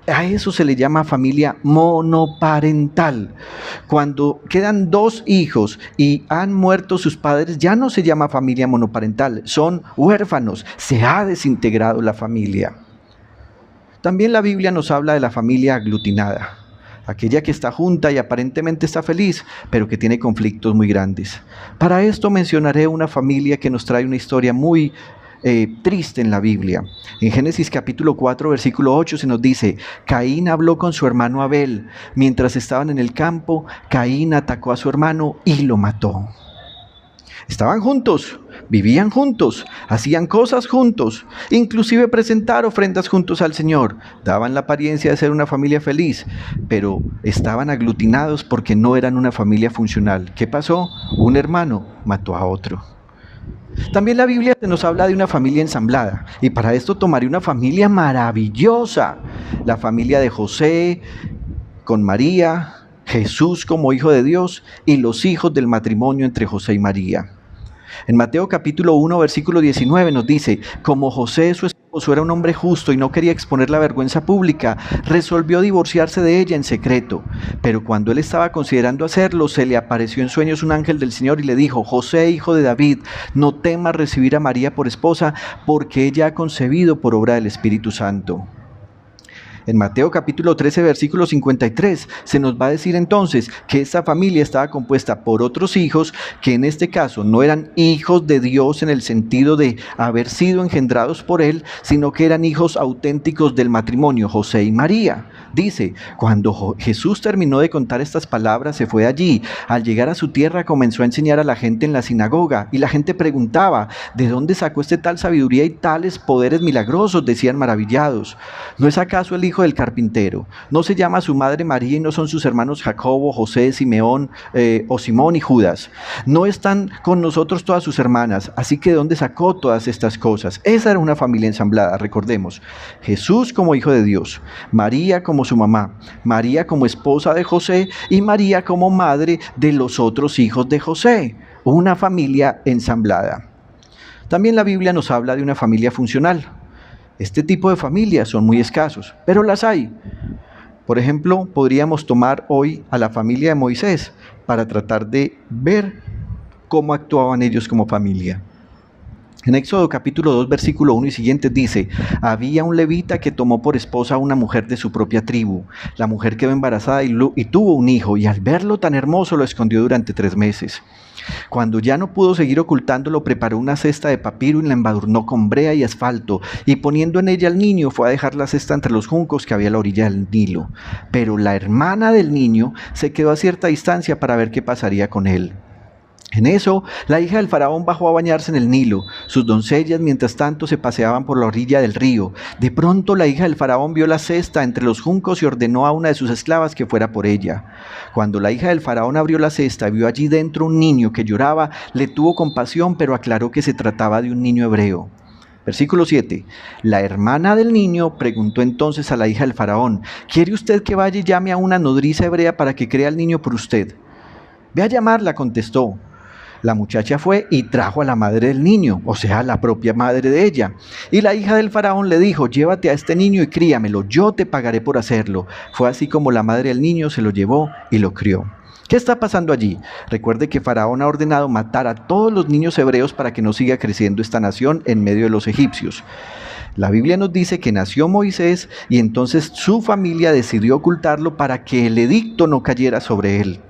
E: a eso se le llama familia monoparental. Cuando quedan 2 hijos y han muerto sus padres, ya no se llama familia monoparental, son huérfanos, se ha desintegrado la familia. También la Biblia nos habla de la familia aglutinada, aquella que está junta y aparentemente está feliz, pero que tiene conflictos muy grandes. Para esto mencionaré una familia que nos trae una historia muy triste en la Biblia. En Génesis capítulo 4 versículo 8 se nos dice, Caín habló con su hermano Abel. Mientras estaban en el campo, Caín atacó a su hermano y lo mató. Estaban juntos, vivían juntos, hacían cosas juntos, inclusive presentar ofrendas juntos al Señor. Daban la apariencia de ser una familia feliz, pero estaban aglutinados porque no eran una familia funcional. ¿Qué pasó? Un hermano mató a otro. También la Biblia nos habla de una familia ensamblada, y para esto tomaré una familia maravillosa, la familia de José con María, Jesús como hijo de Dios y los hijos del matrimonio entre José y María. En Mateo capítulo 1 versículo 19 nos dice, como José su esposo era un hombre justo y no quería exponer la vergüenza pública, resolvió divorciarse de ella en secreto. Pero cuando él estaba considerando hacerlo, se le apareció en sueños un ángel del Señor y le dijo, José, hijo de David, no temas recibir a María por esposa, porque ella ha concebido por obra del Espíritu Santo. En Mateo capítulo 13 versículo 53 se nos va a decir entonces que esta familia estaba compuesta por otros hijos que en este caso no eran hijos de Dios en el sentido de haber sido engendrados por él, sino que eran hijos auténticos del matrimonio, José y María. Dice, cuando Jesús terminó de contar estas palabras, se fue allí. Al llegar a su tierra comenzó a enseñar a la gente en la sinagoga, y la gente preguntaba, ¿de dónde sacó este tal sabiduría y tales poderes milagrosos? Decían maravillados. ¿No es acaso el hijo del carpintero? ¿No se llama su madre María y no son sus hermanos Jacobo, José, Simeón o Simón y Judas? ¿No están con nosotros todas sus hermanas? Así que ¿de dónde sacó todas estas cosas? Esa era una familia ensamblada, recordemos. Jesús como hijo de Dios, María como su mamá, María como esposa de José y María como madre de los otros hijos de José. Una familia ensamblada. También la Biblia nos habla de una familia funcional. Este tipo de familias son muy escasos, pero las hay. Por ejemplo, podríamos tomar hoy a la familia de Moisés para tratar de ver cómo actuaban ellos como familia. En Éxodo capítulo 2, versículo 1 y siguientes dice, había un levita que tomó por esposa a una mujer de su propia tribu. La mujer quedó embarazada y tuvo un hijo, y al verlo tan hermoso lo escondió durante 3 meses. Cuando ya no pudo seguir ocultándolo, preparó una cesta de papiro y la embadurnó con brea y asfalto, y poniendo en ella al niño, fue a dejar la cesta entre los juncos que había a la orilla del Nilo. Pero la hermana del niño se quedó a cierta distancia para ver qué pasaría con él. En eso, la hija del faraón bajó a bañarse en el Nilo. Sus doncellas, mientras tanto, se paseaban por la orilla del río. De pronto, la hija del faraón vio la cesta entre los juncos y ordenó a una de sus esclavas que fuera por ella. Cuando la hija del faraón abrió la cesta y vio allí dentro un niño que lloraba, le tuvo compasión, pero aclaró que se trataba de un niño hebreo. Versículo 7. La hermana del niño preguntó entonces a la hija del faraón, ¿quiere usted que vaya y llame a una nodriza hebrea para que crea al niño por usted? Ve a llamarla, contestó. La muchacha fue y trajo a la madre del niño, o sea, la propia madre de ella. Y la hija del faraón le dijo, llévate a este niño y críamelo, yo te pagaré por hacerlo. Fue así como la madre del niño se lo llevó y lo crió. ¿Qué está pasando allí? Recuerde que Faraón ha ordenado matar a todos los niños hebreos para que no siga creciendo esta nación en medio de los egipcios. La Biblia nos dice que nació Moisés y entonces su familia decidió ocultarlo para que el edicto no cayera sobre él.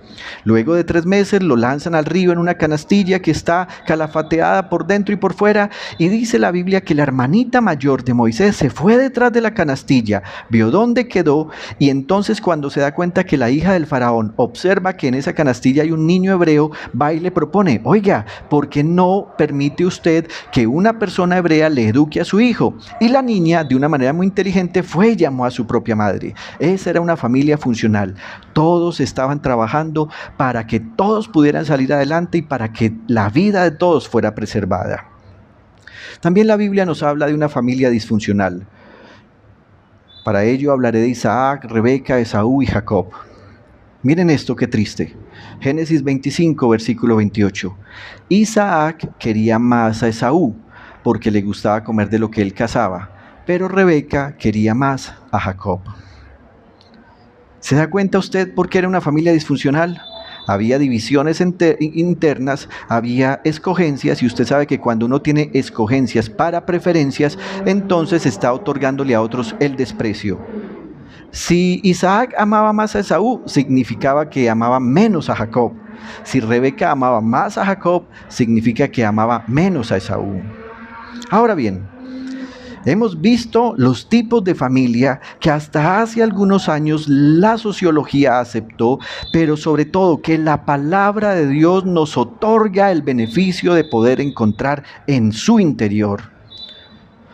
E: Luego de 3 meses lo lanzan al río en una canastilla que está calafateada por dentro y por fuera, y dice la Biblia que la hermanita mayor de Moisés se fue detrás de la canastilla, vio dónde quedó, y entonces cuando se da cuenta que la hija del faraón observa que en esa canastilla hay un niño hebreo, va y le propone, oiga, ¿por qué no permite usted que una persona hebrea le eduque a su hijo? Y la niña, de una manera muy inteligente, fue y llamó a su propia madre. Esa era una familia funcional. Todos estaban trabajando para que todos pudieran salir adelante y para que la vida de todos fuera preservada. También la Biblia nos habla de una familia disfuncional. Para ello hablaré de Isaac, Rebeca, Esaú y Jacob. Miren esto, qué triste. Génesis 25, versículo 28. Isaac quería más a Esaú porque le gustaba comer de lo que él cazaba, pero Rebeca quería más a Jacob. ¿Se da cuenta usted por qué era una familia disfuncional? Había divisiones internas, había escogencias, y usted sabe que cuando uno tiene escogencias para preferencias, entonces está otorgándole a otros el desprecio. Si Isaac amaba más a Esaú, significaba que amaba menos a Jacob. Si Rebeca amaba más a Jacob, significa que amaba menos a Esaú. Ahora bien, hemos visto los tipos de familia que hasta hace algunos años la sociología aceptó, pero sobre todo que la palabra de Dios nos otorga el beneficio de poder encontrar en su interior.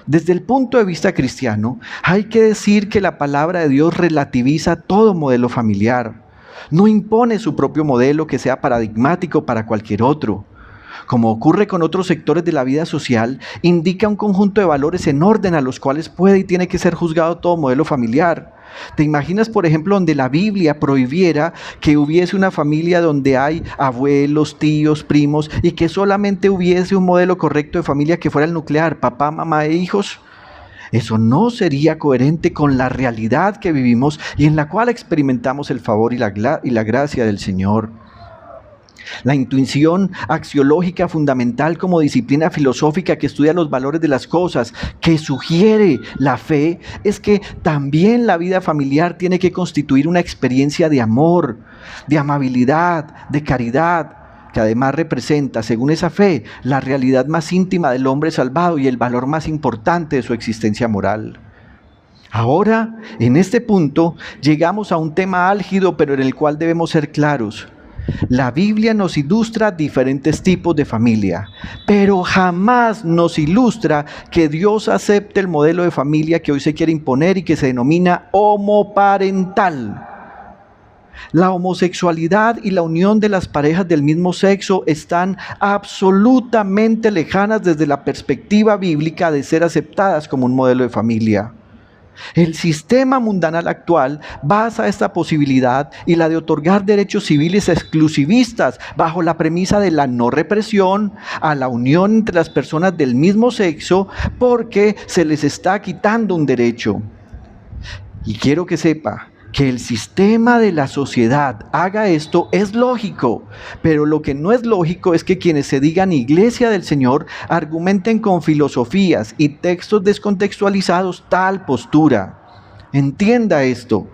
E: Desde el punto de vista cristiano, hay que decir que la palabra de Dios relativiza todo modelo familiar. No impone su propio modelo que sea paradigmático para cualquier otro. Como ocurre con otros sectores de la vida social, indica un conjunto de valores en orden a los cuales puede y tiene que ser juzgado todo modelo familiar. ¿Te imaginas, por ejemplo, donde la Biblia prohibiera que hubiese una familia donde hay abuelos, tíos, primos, y que solamente hubiese un modelo correcto de familia que fuera el nuclear, papá, mamá e hijos? Eso no sería coherente con la realidad que vivimos y en la cual experimentamos el favor y la gracia del Señor. La intuición axiológica fundamental como disciplina filosófica que estudia los valores de las cosas, que sugiere la fe, es que también la vida familiar tiene que constituir una experiencia de amor, de amabilidad, de caridad, que además representa, según esa fe, la realidad más íntima del hombre salvado y el valor más importante de su existencia moral. Ahora, en este punto, llegamos a un tema álgido, pero en el cual debemos ser claros. La Biblia nos ilustra diferentes tipos de familia, pero jamás nos ilustra que Dios acepte el modelo de familia que hoy se quiere imponer y que se denomina homoparental. La homosexualidad y la unión de las parejas del mismo sexo están absolutamente lejanas desde la perspectiva bíblica de ser aceptadas como un modelo de familia. El sistema mundanal actual basa esta posibilidad y la de otorgar derechos civiles exclusivistas bajo la premisa de la no represión a la unión entre las personas del mismo sexo porque se les está quitando un derecho. Y quiero que sepa que el sistema de la sociedad haga esto es lógico, pero lo que no es lógico es que quienes se digan Iglesia del Señor argumenten con filosofías y textos descontextualizados tal postura. Entienda esto,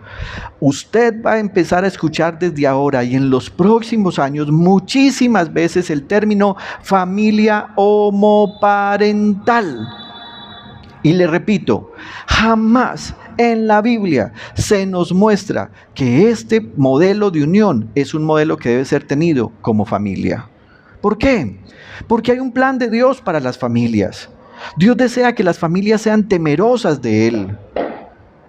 E: usted va a empezar a escuchar desde ahora y en los próximos años muchísimas veces el término familia homoparental. Y le repito, jamás en la Biblia se nos muestra que este modelo de unión es un modelo que debe ser tenido como familia. ¿Por qué? Porque hay un plan de Dios para las familias. Dios desea que las familias sean temerosas de Él.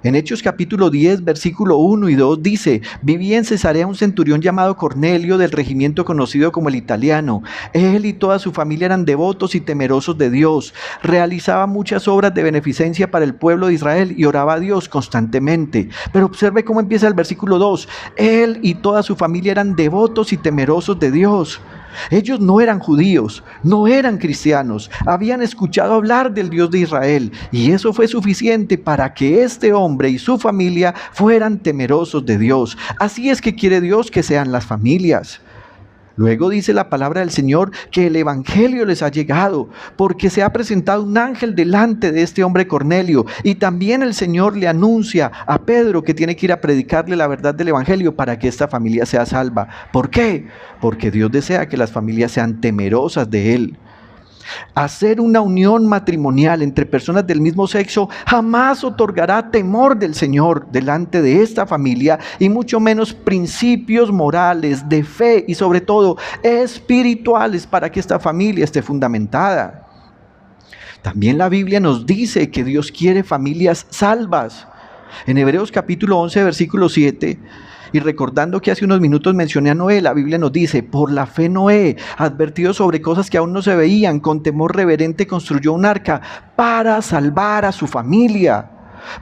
E: En Hechos capítulo 10, versículo 1 y 2 dice: vivía en Cesarea un centurión llamado Cornelio del regimiento conocido como el Italiano. Él y toda su familia eran devotos y temerosos de Dios. Realizaba muchas obras de beneficencia para el pueblo de Israel y oraba a Dios constantemente. Pero observe cómo empieza el versículo 2. Él y toda su familia eran devotos y temerosos de Dios. Ellos no eran judíos, no eran cristianos, habían escuchado hablar del Dios de Israel y eso fue suficiente para que este hombre y su familia fueran temerosos de Dios. Así es que quiere Dios que sean las familias. Luego dice la palabra del Señor que el evangelio les ha llegado porque se ha presentado un ángel delante de este hombre Cornelio y también el Señor le anuncia a Pedro que tiene que ir a predicarle la verdad del evangelio para que esta familia sea salva. ¿Por qué? Porque Dios desea que las familias sean temerosas de Él. Hacer una unión matrimonial entre personas del mismo sexo jamás otorgará temor del Señor delante de esta familia y mucho menos principios morales, de fe y sobre todo espirituales para que esta familia esté fundamentada. También la Biblia nos dice que Dios quiere familias salvas. En Hebreos capítulo 11, versículo 7, y recordando que hace unos minutos mencioné a Noé, la Biblia nos dice: por la fe Noé, advertido sobre cosas que aún no se veían, con temor reverente construyó un arca para salvar a su familia.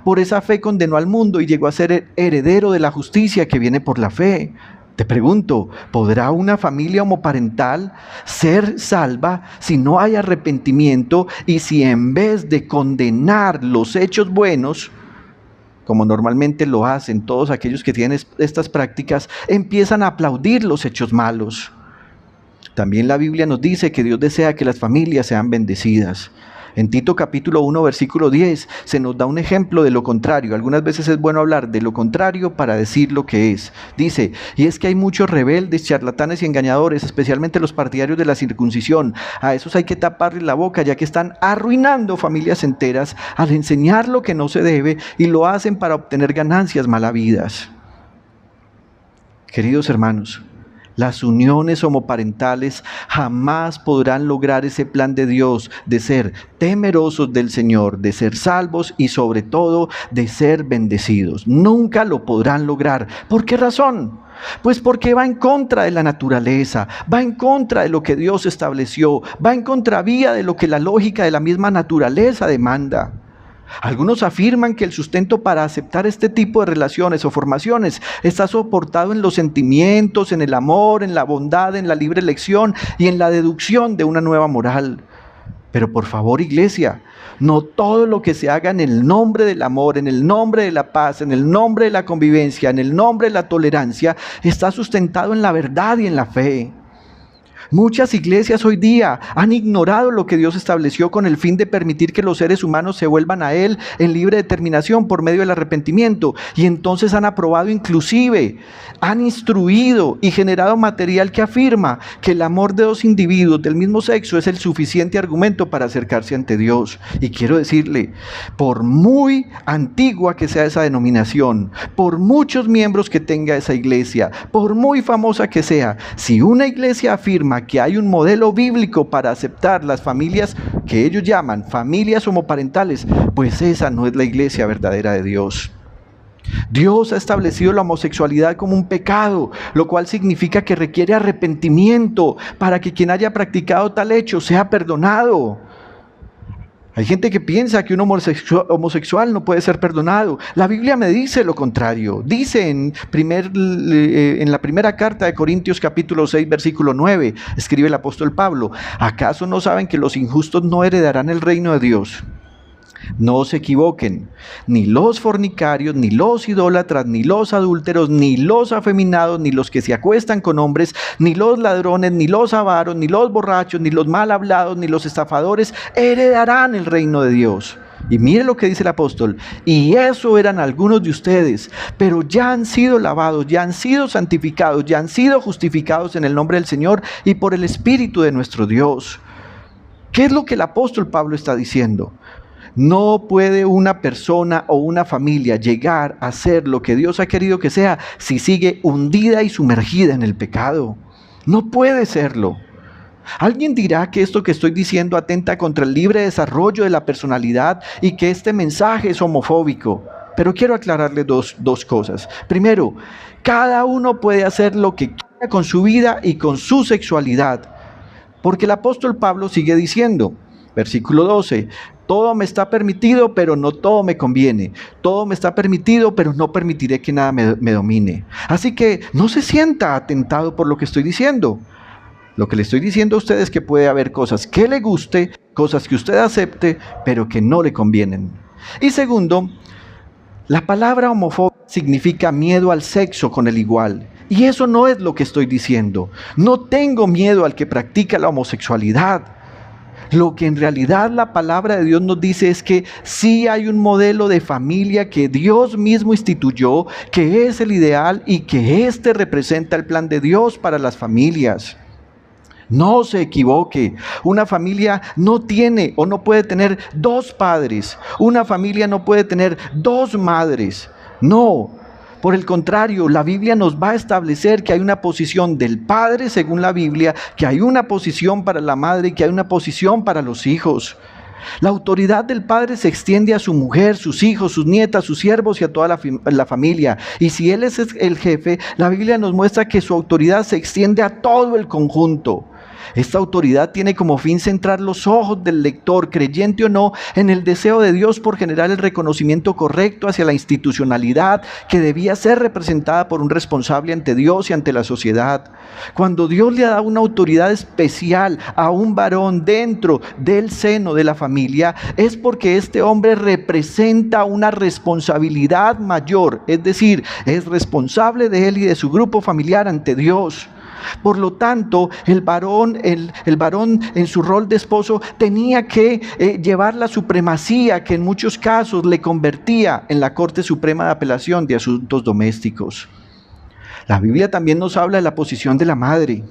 E: Por esa fe condenó al mundo y llegó a ser heredero de la justicia que viene por la fe. Te pregunto, ¿podrá una familia homoparental ser salva si no hay arrepentimiento y si en vez de condenar los hechos buenos, como normalmente lo hacen todos aquellos que tienen estas prácticas, empiezan a aplaudir los hechos malos? También la Biblia nos dice que Dios desea que las familias sean bendecidas. En Tito capítulo 1, versículo 10, se nos da un ejemplo de lo contrario. Algunas veces es bueno hablar de lo contrario para decir lo que es. Dice: y es que hay muchos rebeldes, charlatanes y engañadores, especialmente los partidarios de la circuncisión. A esos hay que taparles la boca, ya que están arruinando familias enteras al enseñar lo que no se debe y lo hacen para obtener ganancias malavidas. Queridos hermanos, las uniones homoparentales jamás podrán lograr ese plan de Dios de ser temerosos del Señor, de ser salvos y sobre todo de ser bendecidos. Nunca lo podrán lograr. ¿Por qué razón? Pues porque va en contra de la naturaleza, va en contra de lo que Dios estableció, va en contravía de lo que la lógica de la misma naturaleza demanda. Algunos afirman que el sustento para aceptar este tipo de relaciones o formaciones está soportado en los sentimientos, en el amor, en la bondad, en la libre elección y en la deducción de una nueva moral. Pero por favor, iglesia, no todo lo que se haga en el nombre del amor, en el nombre de la paz, en el nombre de la convivencia, en el nombre de la tolerancia, está sustentado en la verdad y en la fe. Muchas iglesias hoy día han ignorado lo que Dios estableció con el fin de permitir que los seres humanos se vuelvan a Él en libre determinación por medio del arrepentimiento. Y entonces han aprobado, inclusive, han instruido y generado material que afirma que el amor de dos individuos del mismo sexo es el suficiente argumento para acercarse ante Dios. Y quiero decirle, por muy antigua que sea esa denominación, por muchos miembros que tenga esa iglesia, por muy famosa que sea, si una iglesia afirma que hay un modelo bíblico para aceptar las familias que ellos llaman familias homoparentales, pues esa no es la iglesia verdadera de Dios. Dios ha establecido la homosexualidad como un pecado, lo cual significa que requiere arrepentimiento para que quien haya practicado tal hecho sea perdonado. Hay gente que piensa que un homosexual no puede ser perdonado. La Biblia me dice lo contrario. Dice en la primera carta de Corintios capítulo 6 versículo 9, escribe el apóstol Pablo: ¿acaso no saben que los injustos no heredarán el reino de Dios? No se equivoquen, ni los fornicarios, ni los idólatras, ni los adúlteros, ni los afeminados, ni los que se acuestan con hombres, ni los ladrones, ni los avaros, ni los borrachos, ni los mal hablados, ni los estafadores heredarán el reino de Dios. Y mire lo que dice el apóstol: y eso eran algunos de ustedes, pero ya han sido lavados, ya han sido santificados, ya han sido justificados en el nombre del Señor y por el Espíritu de nuestro Dios. ¿Qué es lo que el apóstol Pablo está diciendo? No puede una persona o una familia llegar a ser lo que Dios ha querido que sea si sigue hundida y sumergida en el pecado. No puede serlo. Alguien dirá que esto que estoy diciendo atenta contra el libre desarrollo de la personalidad y que este mensaje es homofóbico. Pero quiero aclararle dos cosas. Primero, cada uno puede hacer lo que quiera con su vida y con su sexualidad. Porque el apóstol Pablo sigue diciendo, versículo 12, todo me está permitido, pero no todo me conviene. Todo me está permitido, pero no permitiré que nada me domine. Así que no se sienta atentado por lo que estoy diciendo. Lo que le estoy diciendo a usted es que puede haber cosas que le guste, cosas que usted acepte, pero que no le convienen. Y segundo, la palabra homofobia significa miedo al sexo con el igual. Y eso no es lo que estoy diciendo. No tengo miedo al que practica la homosexualidad. Lo que en realidad la palabra de Dios nos dice es que sí hay un modelo de familia que Dios mismo instituyó, que es el ideal y que éste representa el plan de Dios para las familias. No se equivoque, una familia no tiene o no puede tener dos padres, una familia no puede tener dos madres, no. Por el contrario, la Biblia nos va a establecer que hay una posición del padre según la Biblia, que hay una posición para la madre y que hay una posición para los hijos. La autoridad del padre se extiende a su mujer, sus hijos, sus nietas, sus siervos y a toda la familia. Y si él es el jefe, la Biblia nos muestra que su autoridad se extiende a todo el conjunto. Esta autoridad tiene como fin centrar los ojos del lector, creyente o no, en el deseo de Dios por generar el reconocimiento correcto hacia la institucionalidad que debía ser representada por un responsable ante Dios y ante la sociedad. Cuando Dios le da una autoridad especial a un varón dentro del seno de la familia, es porque este hombre representa una responsabilidad mayor, es decir, es responsable de él y de su grupo familiar ante Dios. Por lo tanto, el varón en su rol de esposo tenía que llevar la supremacía que en muchos casos le convertía en la Corte Suprema de Apelación de Asuntos Domésticos. La Biblia también nos habla de la posición de la madre.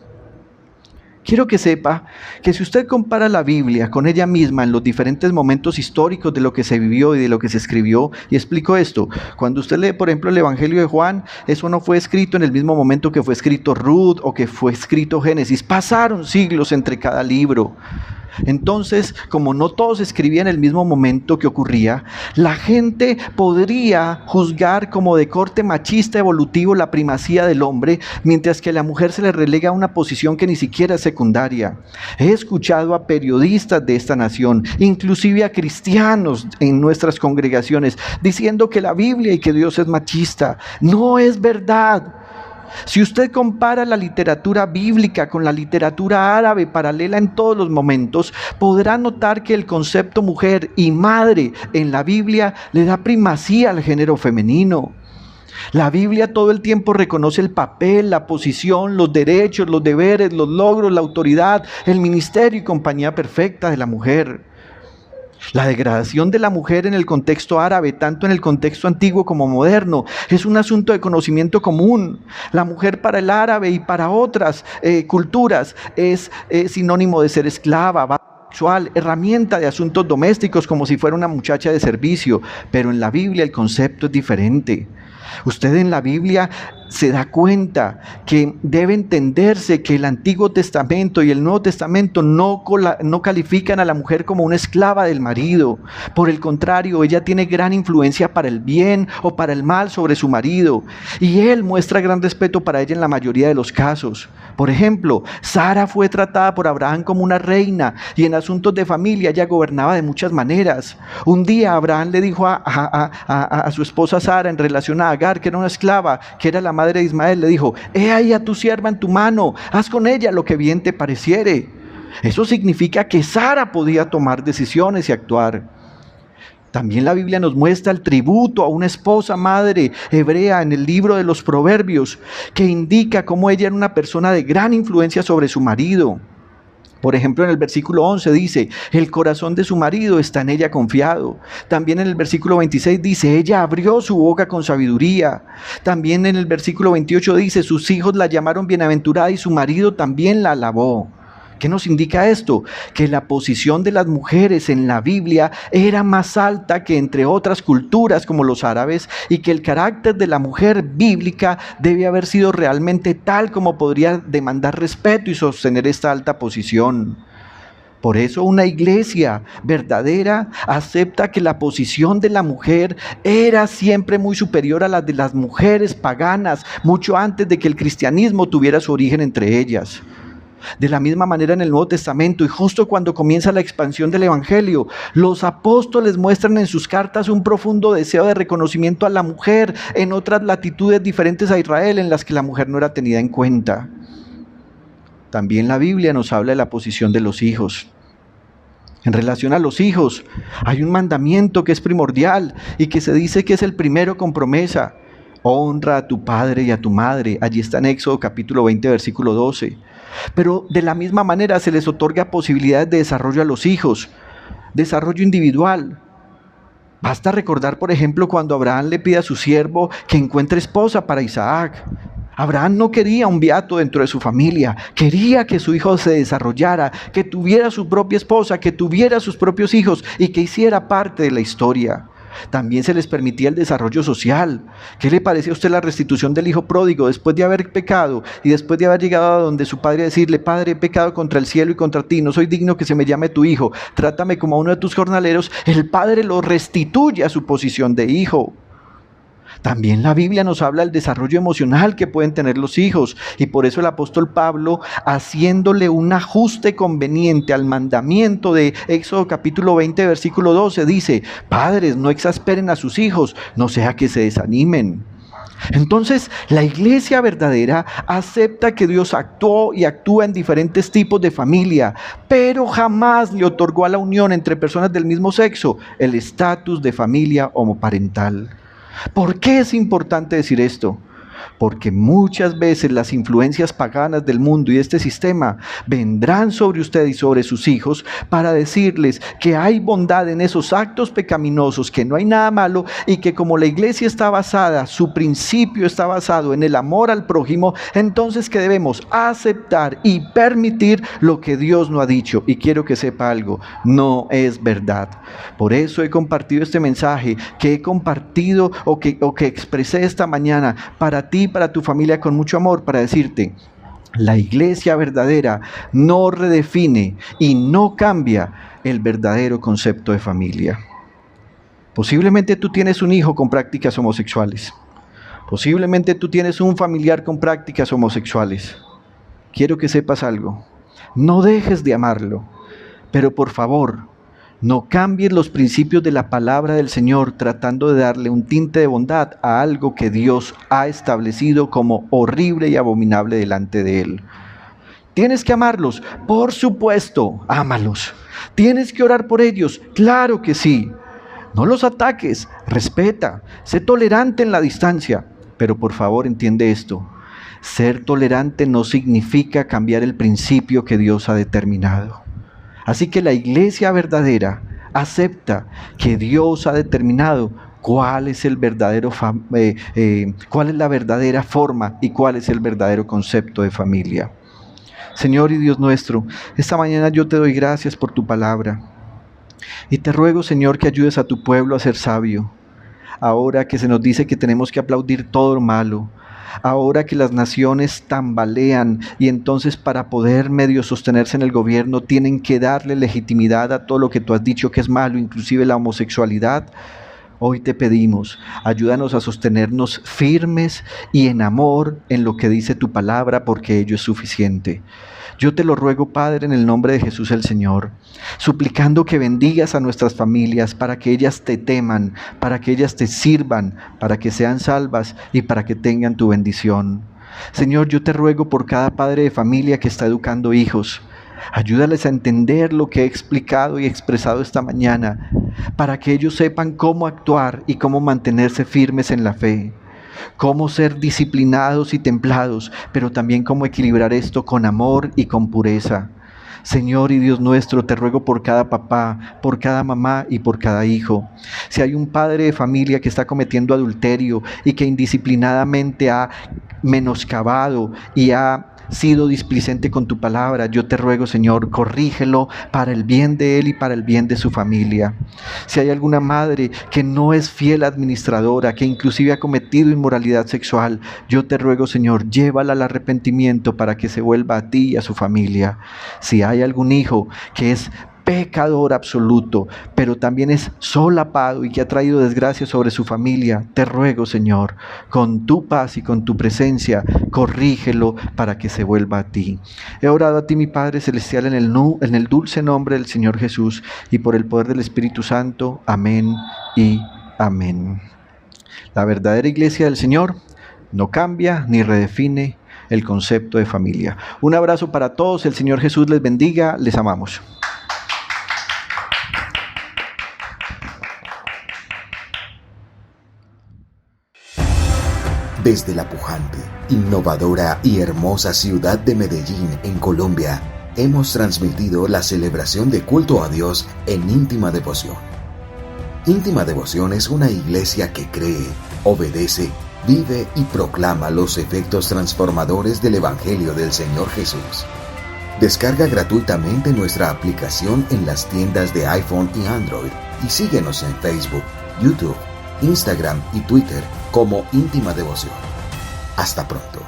E: Quiero que sepa que si usted compara la Biblia con ella misma en los diferentes momentos históricos de lo que se vivió y de lo que se escribió, y explico esto, cuando usted lee por ejemplo el Evangelio de Juan, eso no fue escrito en el mismo momento que fue escrito Ruth o que fue escrito Génesis, pasaron siglos entre cada libro. Entonces, como no todos escribían en el mismo momento que ocurría, la gente podría juzgar como de corte machista evolutivo la primacía del hombre, mientras que a la mujer se le relega a una posición que ni siquiera es secundaria. He escuchado a periodistas de esta nación, inclusive a cristianos en nuestras congregaciones, diciendo que la Biblia y que Dios es machista. No es verdad. Si usted compara la literatura bíblica con la literatura árabe paralela en todos los momentos, podrá notar que el concepto mujer y madre en la Biblia le da primacía al género femenino. La Biblia todo el tiempo reconoce el papel, la posición, los derechos, los deberes, los logros, la autoridad, el ministerio y compañía perfecta de la mujer. La degradación de la mujer en el contexto árabe, tanto en el contexto antiguo como moderno, es un asunto de conocimiento común. La mujer para el árabe y para otras culturas es sinónimo de ser esclava, sexual, herramienta de asuntos domésticos, como si fuera una muchacha de servicio. Pero en la Biblia el concepto es diferente. Usted en la Biblia se da cuenta que debe entenderse que el Antiguo Testamento y el Nuevo Testamento no califican a la mujer como una esclava del marido. Por el contrario, ella tiene gran influencia para el bien o para el mal sobre su marido. Y él muestra gran respeto para ella en la mayoría de los casos. Por ejemplo, Sara fue tratada por Abraham como una reina y en asuntos de familia ella gobernaba de muchas maneras. Un día Abraham le dijo a su esposa Sara en relación a Agar, que era una esclava, que era la madre de Ismael, le dijo: he ahí a tu sierva en tu mano, haz con ella lo que bien te pareciere. Eso significa que Sara podía tomar decisiones y actuar. También la Biblia nos muestra el tributo a una esposa madre hebrea en el libro de los Proverbios, que indica cómo ella era una persona de gran influencia sobre su marido. Por ejemplo, en el versículo 11 dice: el corazón de su marido está en ella confiado. También en el versículo 26 dice: ella abrió su boca con sabiduría. También en el versículo 28 dice: sus hijos la llamaron bienaventurada y su marido también la alabó. ¿Qué nos indica esto? Que la posición de las mujeres en la Biblia era más alta que entre otras culturas como los árabes, y que el carácter de la mujer bíblica debe haber sido realmente tal como podría demandar respeto y sostener esta alta posición. Por eso una iglesia verdadera acepta que la posición de la mujer era siempre muy superior a la de las mujeres paganas, mucho antes de que el cristianismo tuviera su origen entre ellas. De la misma manera en el Nuevo Testamento, y justo cuando comienza la expansión del Evangelio, los apóstoles muestran en sus cartas un profundo deseo de reconocimiento a la mujer en otras latitudes diferentes a Israel, en las que la mujer no era tenida en cuenta. También la Biblia nos habla de la posición de los hijos. En relación a los hijos, hay un mandamiento que es primordial y que se dice que es el primero con promesa: honra a tu padre y a tu madre. Allí está en Éxodo capítulo 20, versículo 12. Pero de la misma manera se les otorga posibilidades de desarrollo a los hijos, desarrollo individual. Basta recordar, por ejemplo, cuando Abraham le pide a su siervo que encuentre esposa para Isaac. Abraham no quería un beato dentro de su familia, quería que su hijo se desarrollara, que tuviera su propia esposa, que tuviera sus propios hijos y que hiciera parte de la historia. También se les permitía el desarrollo social. ¿Qué le parece a usted la restitución del hijo pródigo después de haber pecado y después de haber llegado a donde su padre a decirle: Padre, he pecado contra el cielo y contra ti, no soy digno que se me llame tu hijo, trátame como a uno de tus jornaleros? El padre lo restituye a su posición de hijo. También la Biblia nos habla del desarrollo emocional que pueden tener los hijos, y por eso el apóstol Pablo, haciéndole un ajuste conveniente al mandamiento de Éxodo capítulo 20 versículo 12, dice: padres, no exasperen a sus hijos, no sea que se desanimen. Entonces, la iglesia verdadera acepta que Dios actuó y actúa en diferentes tipos de familia, pero jamás le otorgó a la unión entre personas del mismo sexo el estatus de familia homoparental. ¿Por qué es importante decir esto? Porque muchas veces las influencias paganas del mundo y de este sistema vendrán sobre usted y sobre sus hijos para decirles que hay bondad en esos actos pecaminosos, que no hay nada malo, y que como la iglesia está basada, su principio está basado en el amor al prójimo, entonces que debemos aceptar y permitir lo que Dios no ha dicho. Y quiero que sepa algo: no es verdad. Por eso he compartido este mensaje que he compartido o que expresé esta mañana para ti, para tu familia, con mucho amor, para decirte: la iglesia verdadera no redefine y no cambia el verdadero concepto de familia. Posiblemente tú tienes un hijo con prácticas homosexuales. Posiblemente tú tienes un familiar con prácticas homosexuales. Quiero que sepas algo: no dejes de amarlo, pero por favor, no cambies los principios de la palabra del Señor tratando de darle un tinte de bondad a algo que Dios ha establecido como horrible y abominable delante de Él. ¿Tienes que amarlos? Por supuesto, ámalos. ¿Tienes que orar por ellos? Claro que sí. No los ataques, respeta, sé tolerante en la distancia, Pero por favor entiende esto. Ser tolerante no significa cambiar el principio que Dios ha determinado. Así que la iglesia verdadera acepta que Dios ha determinado cuál es la verdadera forma y cuál es el verdadero concepto de familia. Señor y Dios nuestro, esta mañana yo te doy gracias por tu palabra. Y te ruego, Señor, que ayudes a tu pueblo a ser sabio. Ahora que se nos dice que tenemos que aplaudir todo lo malo, ahora que las naciones tambalean y entonces para poder medio sostenerse en el gobierno tienen que darle legitimidad a todo lo que tú has dicho que es malo, inclusive la homosexualidad, hoy te pedimos, ayúdanos a sostenernos firmes y en amor en lo que dice tu palabra, porque ello es suficiente. Yo te lo ruego, Padre, en el nombre de Jesús el Señor, suplicando que bendigas a nuestras familias para que ellas te teman, para que ellas te sirvan, para que sean salvas y para que tengan tu bendición. Señor, yo te ruego por cada padre de familia que está educando hijos. Ayúdales a entender lo que he explicado y expresado esta mañana, para que ellos sepan cómo actuar y cómo mantenerse firmes en la fe. Cómo ser disciplinados y templados, pero también cómo equilibrar esto con amor y con pureza. Señor y Dios nuestro, te ruego por cada papá, por cada mamá y por cada hijo. Si hay un padre de familia que está cometiendo adulterio y que indisciplinadamente ha menoscabado y ha sido displicente con tu palabra, yo te ruego, Señor, corrígelo para el bien de él y para el bien de su familia. Si hay alguna madre que no es fiel administradora, que inclusive ha cometido inmoralidad sexual, yo te ruego, Señor, llévala al arrepentimiento para que se vuelva a ti y a su familia. Si hay algún hijo que es pecador absoluto, pero también es solapado y que ha traído desgracia sobre su familia, te ruego, Señor, con tu paz y con tu presencia, corrígelo para que se vuelva a ti. He orado a ti, mi Padre Celestial, en el dulce nombre del Señor Jesús y por el poder del Espíritu Santo. Amén y amén. La verdadera iglesia del Señor no cambia ni redefine el concepto de familia. Un abrazo para todos, el Señor Jesús les bendiga, les amamos.
A: Desde la pujante, innovadora y hermosa ciudad de Medellín, en Colombia, hemos transmitido la celebración de culto a Dios en íntima devoción. Íntima Devoción es una iglesia que cree, obedece, vive y proclama los efectos transformadores del Evangelio del Señor Jesús. Descarga gratuitamente nuestra aplicación en las tiendas de iPhone y Android y síguenos en Facebook, YouTube, Instagram y Twitter como Íntima Devoción. Hasta pronto.